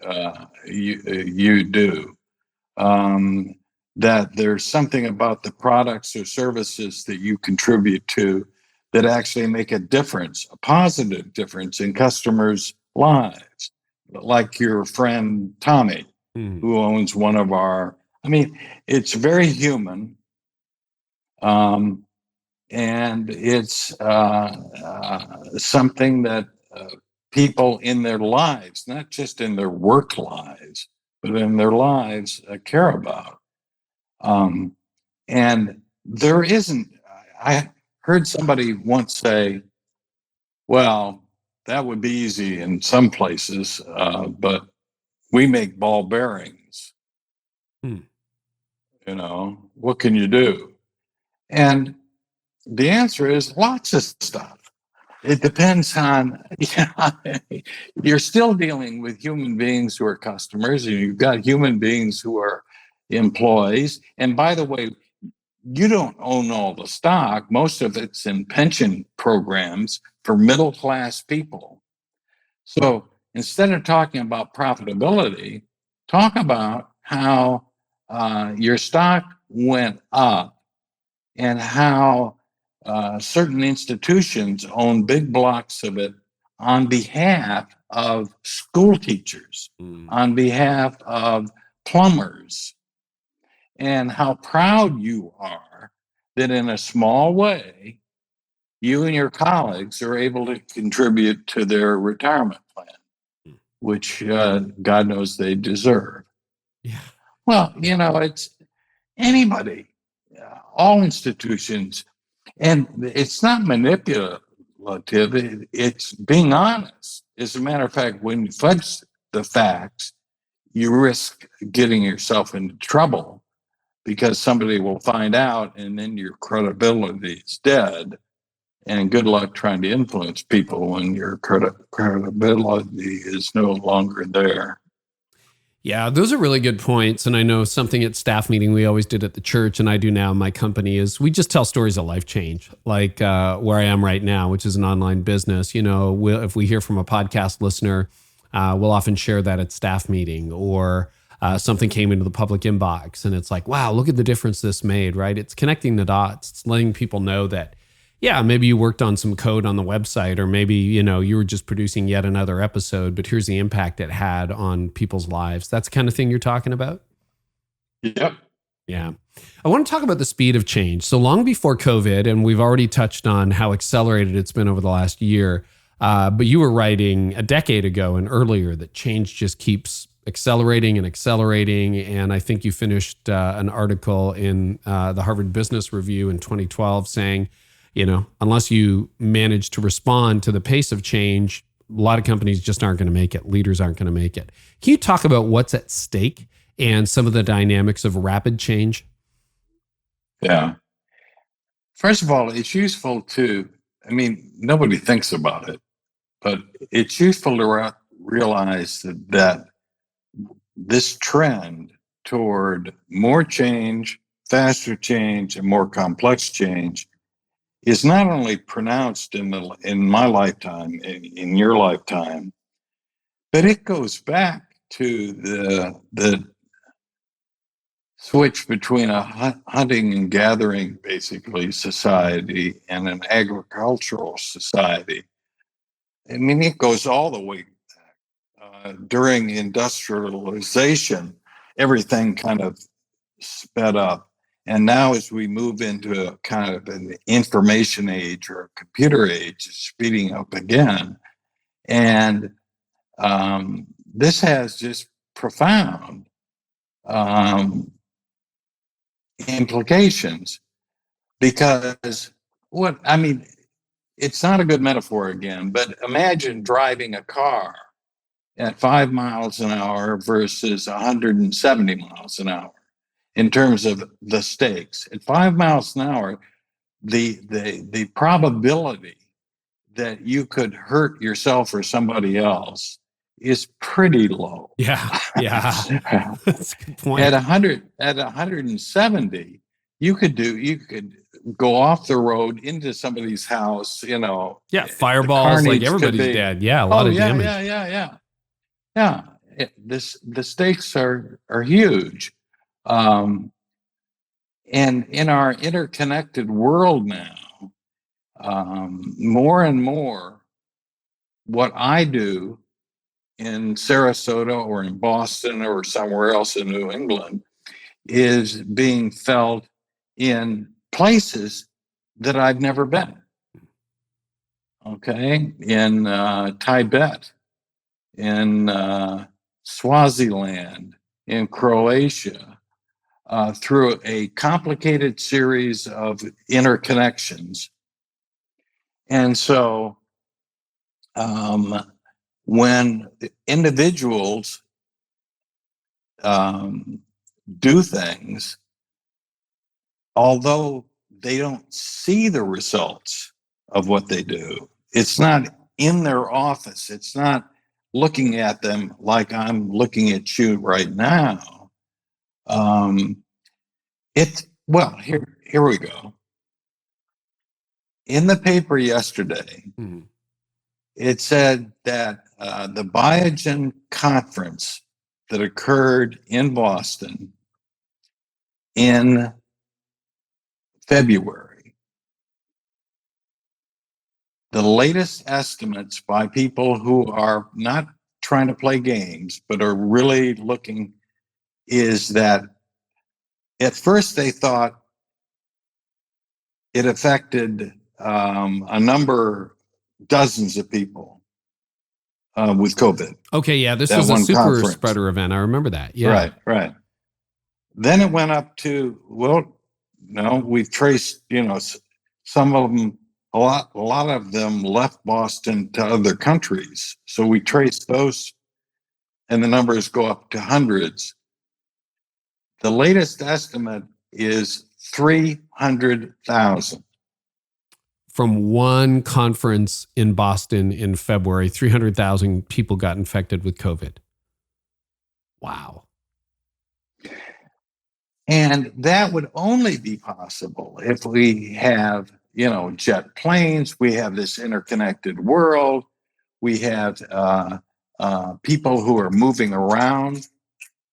[SPEAKER 2] you do, that there's something about the products or services that you contribute to that actually make a difference, a positive difference in customers' lives, like your friend Tommy, who owns one of our, it's very human. And it's something that people in their lives, not just in their work lives, but in their lives care about. And there isn't, I heard somebody once say, well, that would be easy in some places, but we make ball bearings. What can you do? And the answer is lots of stuff. It depends on, you're still dealing with human beings who are customers, and you've got human beings who are employees. And by the way, you don't own all the stock. Most of it's in pension programs for middle class people. So instead of talking about profitability, talk about how your stock went up and how certain institutions own big blocks of it on behalf of school teachers, on behalf of plumbers, and how proud you are that in a small way, you and your colleagues are able to contribute to their retirement plan, which God knows they deserve.
[SPEAKER 1] Yeah.
[SPEAKER 2] Well, it's anybody, all institutions, and it's not manipulative. It's being honest. As a matter of fact, when you fudge the facts, you risk getting yourself into trouble. because somebody will find out and then your credibility is dead. And good luck trying to influence people when your credibility is no longer there.
[SPEAKER 1] Yeah, those are really good points. And I know something at staff meeting we always did at the church, and I do now in my company, is we just tell stories of life change, like where I am right now, which is an online business. If we hear from a podcast listener, we'll often share that at staff meeting, or something came into the public inbox and it's like, wow, look at the difference this made, right? It's connecting the dots. It's letting people know that, yeah, maybe you worked on some code on the website, or maybe, you were just producing yet another episode, but here's the impact it had on people's lives. That's the kind of thing you're talking about?
[SPEAKER 2] Yep.
[SPEAKER 1] Yeah. I want to talk about the speed of change. So long before COVID, and we've already touched on how accelerated it's been over the last year, but you were writing a decade ago and earlier that change just keeps accelerating and accelerating. And I think you finished an article in the Harvard Business Review in 2012 saying, unless you manage to respond to the pace of change, a lot of companies just aren't going to make it. Leaders aren't going to make it. Can you talk about what's at stake and some of the dynamics of rapid change?
[SPEAKER 2] Yeah. First of all, it's useful nobody thinks about it, but it's useful to realize that this trend toward more change, faster change, and more complex change is not only pronounced in my lifetime, in your lifetime, but it goes back to the switch between a hunting and gathering, basically, society and an agricultural society. It goes all the way back. During industrialization, everything kind of sped up. And now as we move into a kind of an information age or a computer age, it's speeding up again. And this has just profound implications, because it's not a good metaphor again, but imagine driving a car at 5 miles an hour versus 170 miles an hour. In terms of the stakes, at 5 miles an hour, the probability that you could hurt yourself or somebody else is pretty low.
[SPEAKER 1] Yeah. That's a good point.
[SPEAKER 2] At 170, you could go off the road into somebody's house.
[SPEAKER 1] Yeah, fireballs, like everybody's dead. Yeah, a lot of damage.
[SPEAKER 2] Yeah. The stakes are huge. And in our interconnected world now, more and more, what I do in Sarasota or in Boston or somewhere else in New England is being felt in places that I've never been. Okay, in Tibet, in Swaziland, in Croatia, through a complicated series of interconnections. And so when individuals do things, although they don't see the results of what they do, it's not in their office, it's not looking at them like I'm looking at you right now. Here we go. In the paper yesterday, it said that the Biogen conference that occurred in Boston in February, the latest estimates by people who are not trying to play games, but are really looking, is that at first they thought it affected dozens of people with COVID.
[SPEAKER 1] Okay, yeah, this was a super spreader event. I remember that. Yeah,
[SPEAKER 2] right. Then it went up to, we've traced, some of them, a lot of them left Boston to other countries. So we traced those, and the numbers go up to hundreds. The latest estimate is 300,000.
[SPEAKER 1] From one conference in Boston in February, 300,000 people got infected with COVID. Wow.
[SPEAKER 2] And that would only be possible if we have, jet planes, we have this interconnected world, we have people who are moving around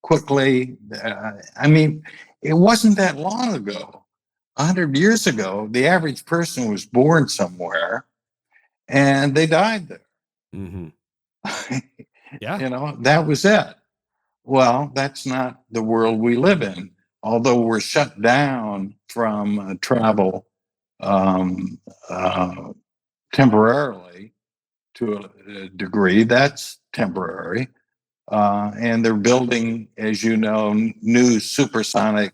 [SPEAKER 2] quickly. It wasn't that long ago. 100 years ago, the average person was born somewhere and they died there.
[SPEAKER 1] Mm-hmm. Yeah.
[SPEAKER 2] That was it. Well, that's not the world we live in. Although we're shut down from travel temporarily to a degree, that's temporary. And they're building, as you know, new supersonic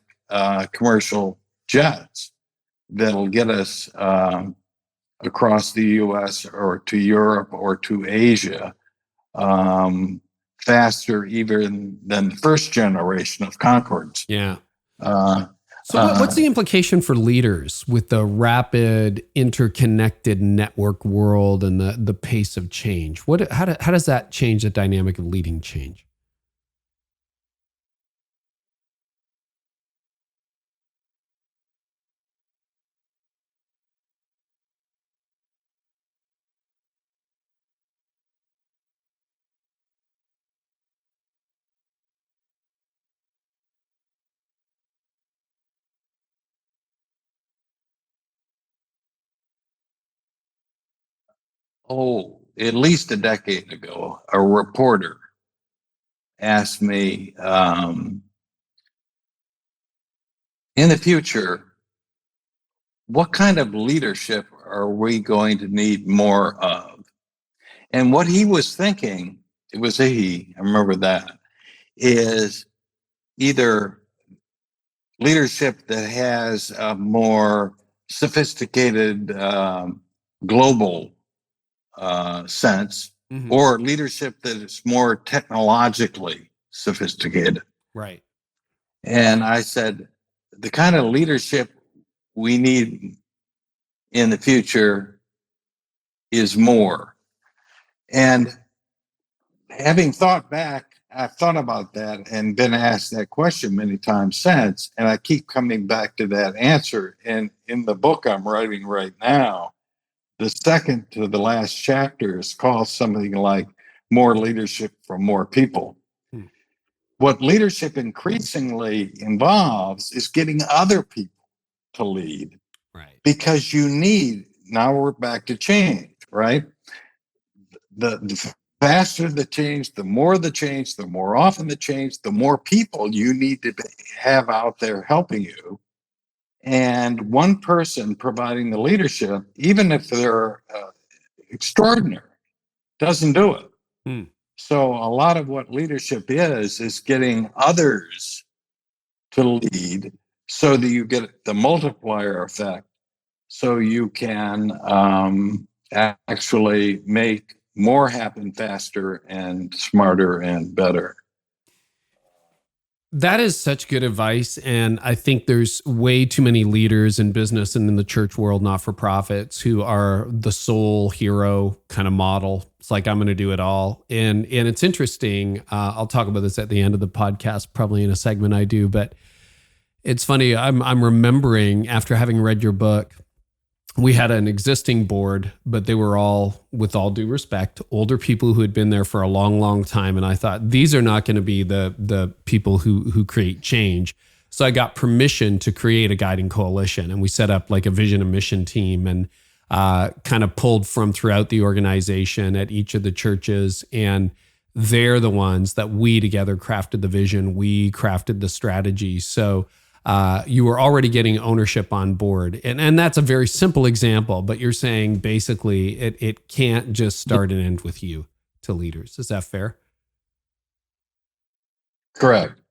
[SPEAKER 2] commercial jets that'll get us across the US or to Europe or to Asia faster even than the first generation of Concords.
[SPEAKER 1] Yeah. So what's the implication for leaders with the rapid interconnected network world and the pace of change? How does that change the dynamic of leading change?
[SPEAKER 2] At least a decade ago, a reporter asked me, in the future, what kind of leadership are we going to need more of? And what he was thinking, it was a he, I remember that, is either leadership that has a more sophisticated global sense,
[SPEAKER 1] Mm-hmm.
[SPEAKER 2] or leadership that is more technologically sophisticated.
[SPEAKER 1] Right.
[SPEAKER 2] And I said, the kind of leadership we need in the future is more. And having thought back, I've thought about that and been asked that question many times since, and I keep coming back to that answer. And in the book I'm writing right now, the second to the last chapter is called something like More Leadership for More People. What leadership increasingly involves is getting other people to lead.
[SPEAKER 1] Right.
[SPEAKER 2] Because now we're back to change, right? The faster the change, the more the change, the more often the change, the more people you need to have out there helping you. And one person providing the leadership, even if they're extraordinary, doesn't do it. So a lot of what leadership is getting others to lead so that you get the multiplier effect, so you can actually make more happen faster and smarter and better.
[SPEAKER 1] That is such good advice. And I think there's way too many leaders in business and in the church world, not for profits, who are the sole hero kind of model. It's like, I'm going to do it all. And it's interesting. I'll talk about this at the end of the podcast, probably in a segment I do. But it's funny. I'm remembering, after having read your book, we had an existing board, but they were all, with all due respect, older people who had been there for a long, long time. And I thought, these are not going to be the people who create change. So I got permission to create a guiding coalition, and we set up like a vision and mission team, and kind of pulled from throughout the organization at each of the churches. And they're the ones that we together crafted the vision. We crafted the strategy. So you were already getting ownership on board. And that's a very simple example, but you're saying basically it can't just start and end with you to leaders. Is that fair?
[SPEAKER 2] Correct.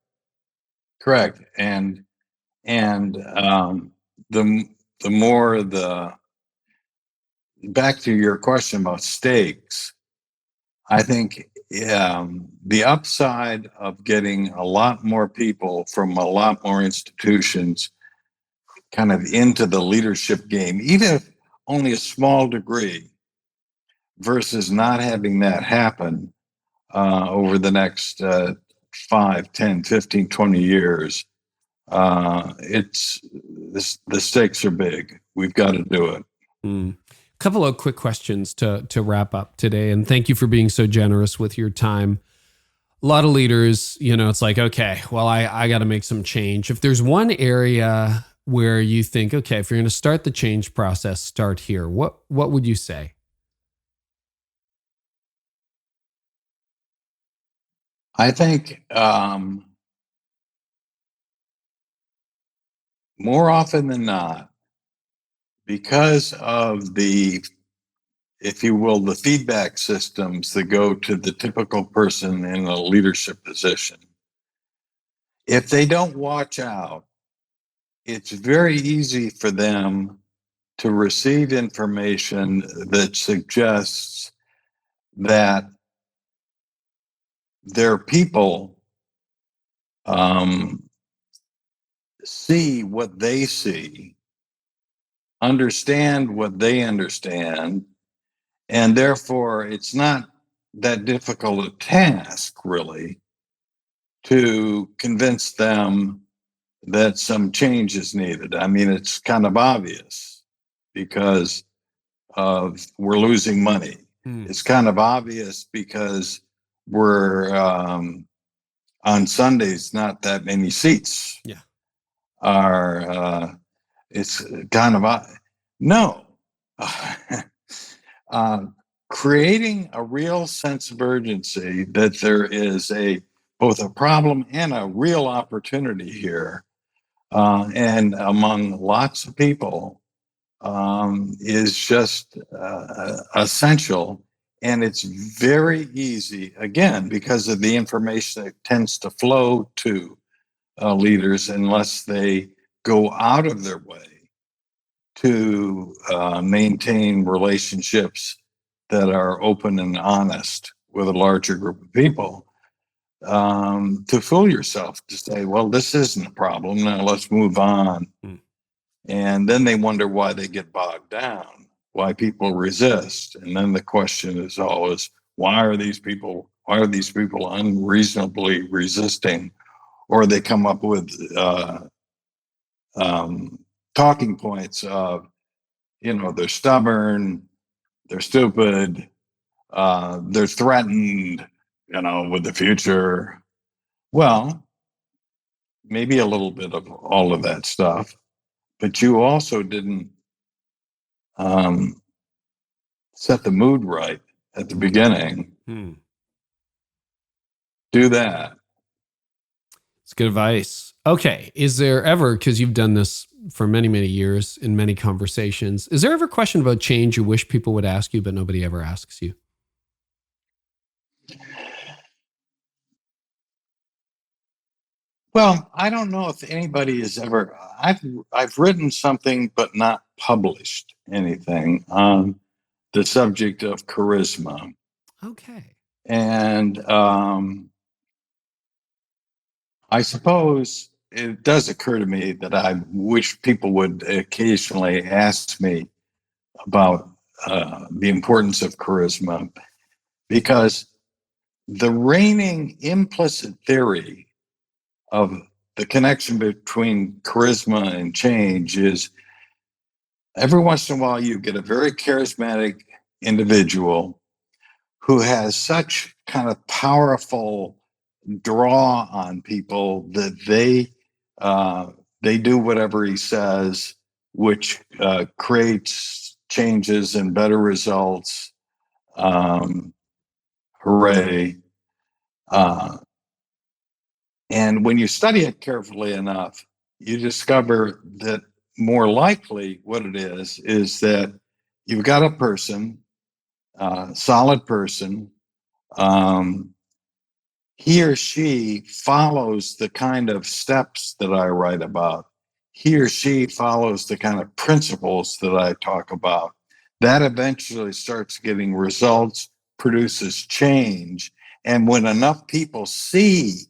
[SPEAKER 2] And the more back to your question about stakes, I think the upside of getting a lot more people from a lot more institutions kind of into the leadership game, even if only a small degree, versus not having that happen over the next 5, 10, 15, 20 years. The stakes are big. We've got to do it.
[SPEAKER 1] A couple of quick questions to wrap up today. And thank you for being so generous with your time. A lot of leaders, it's like, okay, well, I got to make some change. If there's one area where you think, okay, if you're going to start the change process, start here, what would you say?
[SPEAKER 2] I think more often than not, because of the, if you will, the feedback systems that go to the typical person in a leadership position, if they don't watch out, it's very easy for them to receive information that suggests that their people see what they see, understand what they understand, and therefore it's not that difficult a task, really, to convince them that some change is needed. I mean, it's kind of obvious because we're losing money. It's kind of obvious because we're on Sundays, not that many seats.
[SPEAKER 1] Yeah.
[SPEAKER 2] It's kind of no. Creating a real sense of urgency that there is both a problem and a real opportunity here, and among lots of people, is just essential. And it's very easy, again, because of the information that tends to flow to leaders unless they go out of their way to maintain relationships that are open and honest with a larger group of people, to fool yourself, to say, well, this isn't a problem, now let's move on. And then they wonder why they get bogged down, why people resist. And then the question is always, why are these people unreasonably resisting? Or they come up with talking points of, they're stubborn, they're stupid, they're threatened, with the future. Well, maybe a little bit of all of that stuff, but you also didn't set the mood right at the beginning. Do that.
[SPEAKER 1] It's good advice. Okay. Is there ever, because you've done this for many, many years in many conversations, is there ever a question about change you wish people would ask you, but nobody ever asks you?
[SPEAKER 2] Well, I don't know if anybody has ever. I've written something but not published anything on the subject of charisma.
[SPEAKER 1] Okay.
[SPEAKER 2] And I suppose it does occur to me that I wish people would occasionally ask me about the importance of charisma, because the reigning implicit theory of the connection between charisma and change is every once in a while you get a very charismatic individual who has such kind of powerful draw on people that they do whatever he says, which creates changes and better results. Hooray. And when you study it carefully enough, you discover that more likely what it is that you've got a person, solid person, he or she follows the kind of steps that I write about. He or she follows the kind of principles that I talk about. That eventually starts getting results, produces change, And when enough people see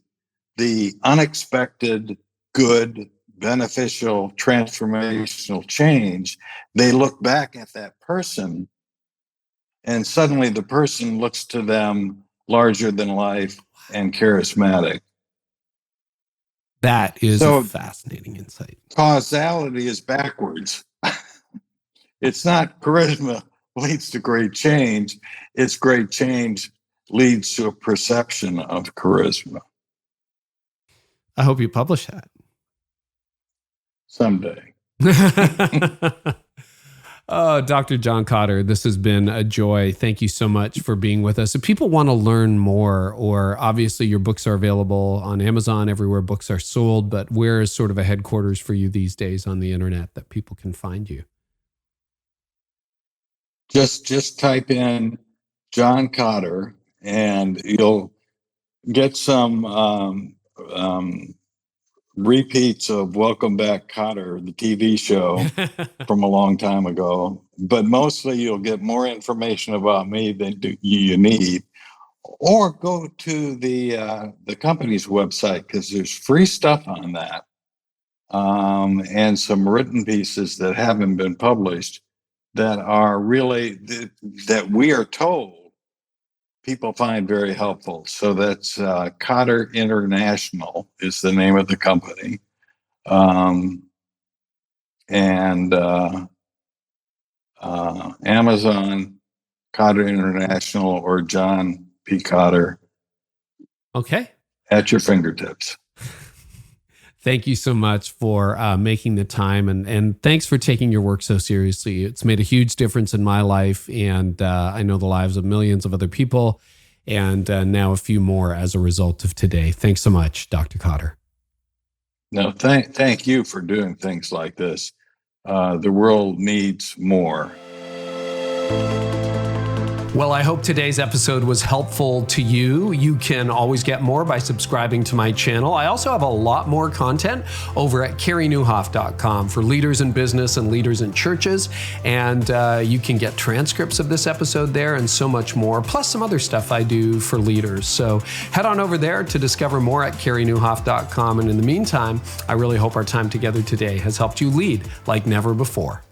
[SPEAKER 2] the unexpected, good, beneficial, transformational change, they look back at that person, and suddenly the person looks to them larger than life and charismatic.
[SPEAKER 1] That is
[SPEAKER 2] So
[SPEAKER 1] a fascinating insight.
[SPEAKER 2] Causality is backwards. It's not charisma leads to great change. It's great change leads to a perception of charisma.
[SPEAKER 1] I hope you publish that.
[SPEAKER 2] Someday.
[SPEAKER 1] Oh, Dr. John Kotter, this has been a joy. Thank you so much for being with us. If people want to learn more, or obviously your books are available on Amazon, everywhere books are sold, but where is sort of a headquarters for you these days on the internet that people can find you?
[SPEAKER 2] Just type in John Kotter and you'll get some repeats of Welcome Back, Kotter, the TV show from a long time ago. But mostly you'll get more information about me than you need. Or go to the company's website, because there's free stuff on that, and some written pieces that haven't been published that are really, that we are told people find very helpful. So that's Kotter International is the name of the company. And Amazon, Kotter International, or John P. Kotter.
[SPEAKER 1] Okay.
[SPEAKER 2] At your fingertips.
[SPEAKER 1] Thank you so much for making the time, and thanks for taking your work so seriously. It's made a huge difference in my life, and I know the lives of millions of other people, and now a few more as a result of today. Thanks so much, Dr. Kotter.
[SPEAKER 2] No, thank you for doing things like this. The world needs more.
[SPEAKER 1] Well, I hope today's episode was helpful to you. You can always get more by subscribing to my channel. I also have a lot more content over at CareyNieuwhof.com for leaders in business and leaders in churches. And you can get transcripts of this episode there and so much more, plus some other stuff I do for leaders. So head on over there to discover more at CareyNieuwhof.com. And in the meantime, I really hope our time together today has helped you lead like never before.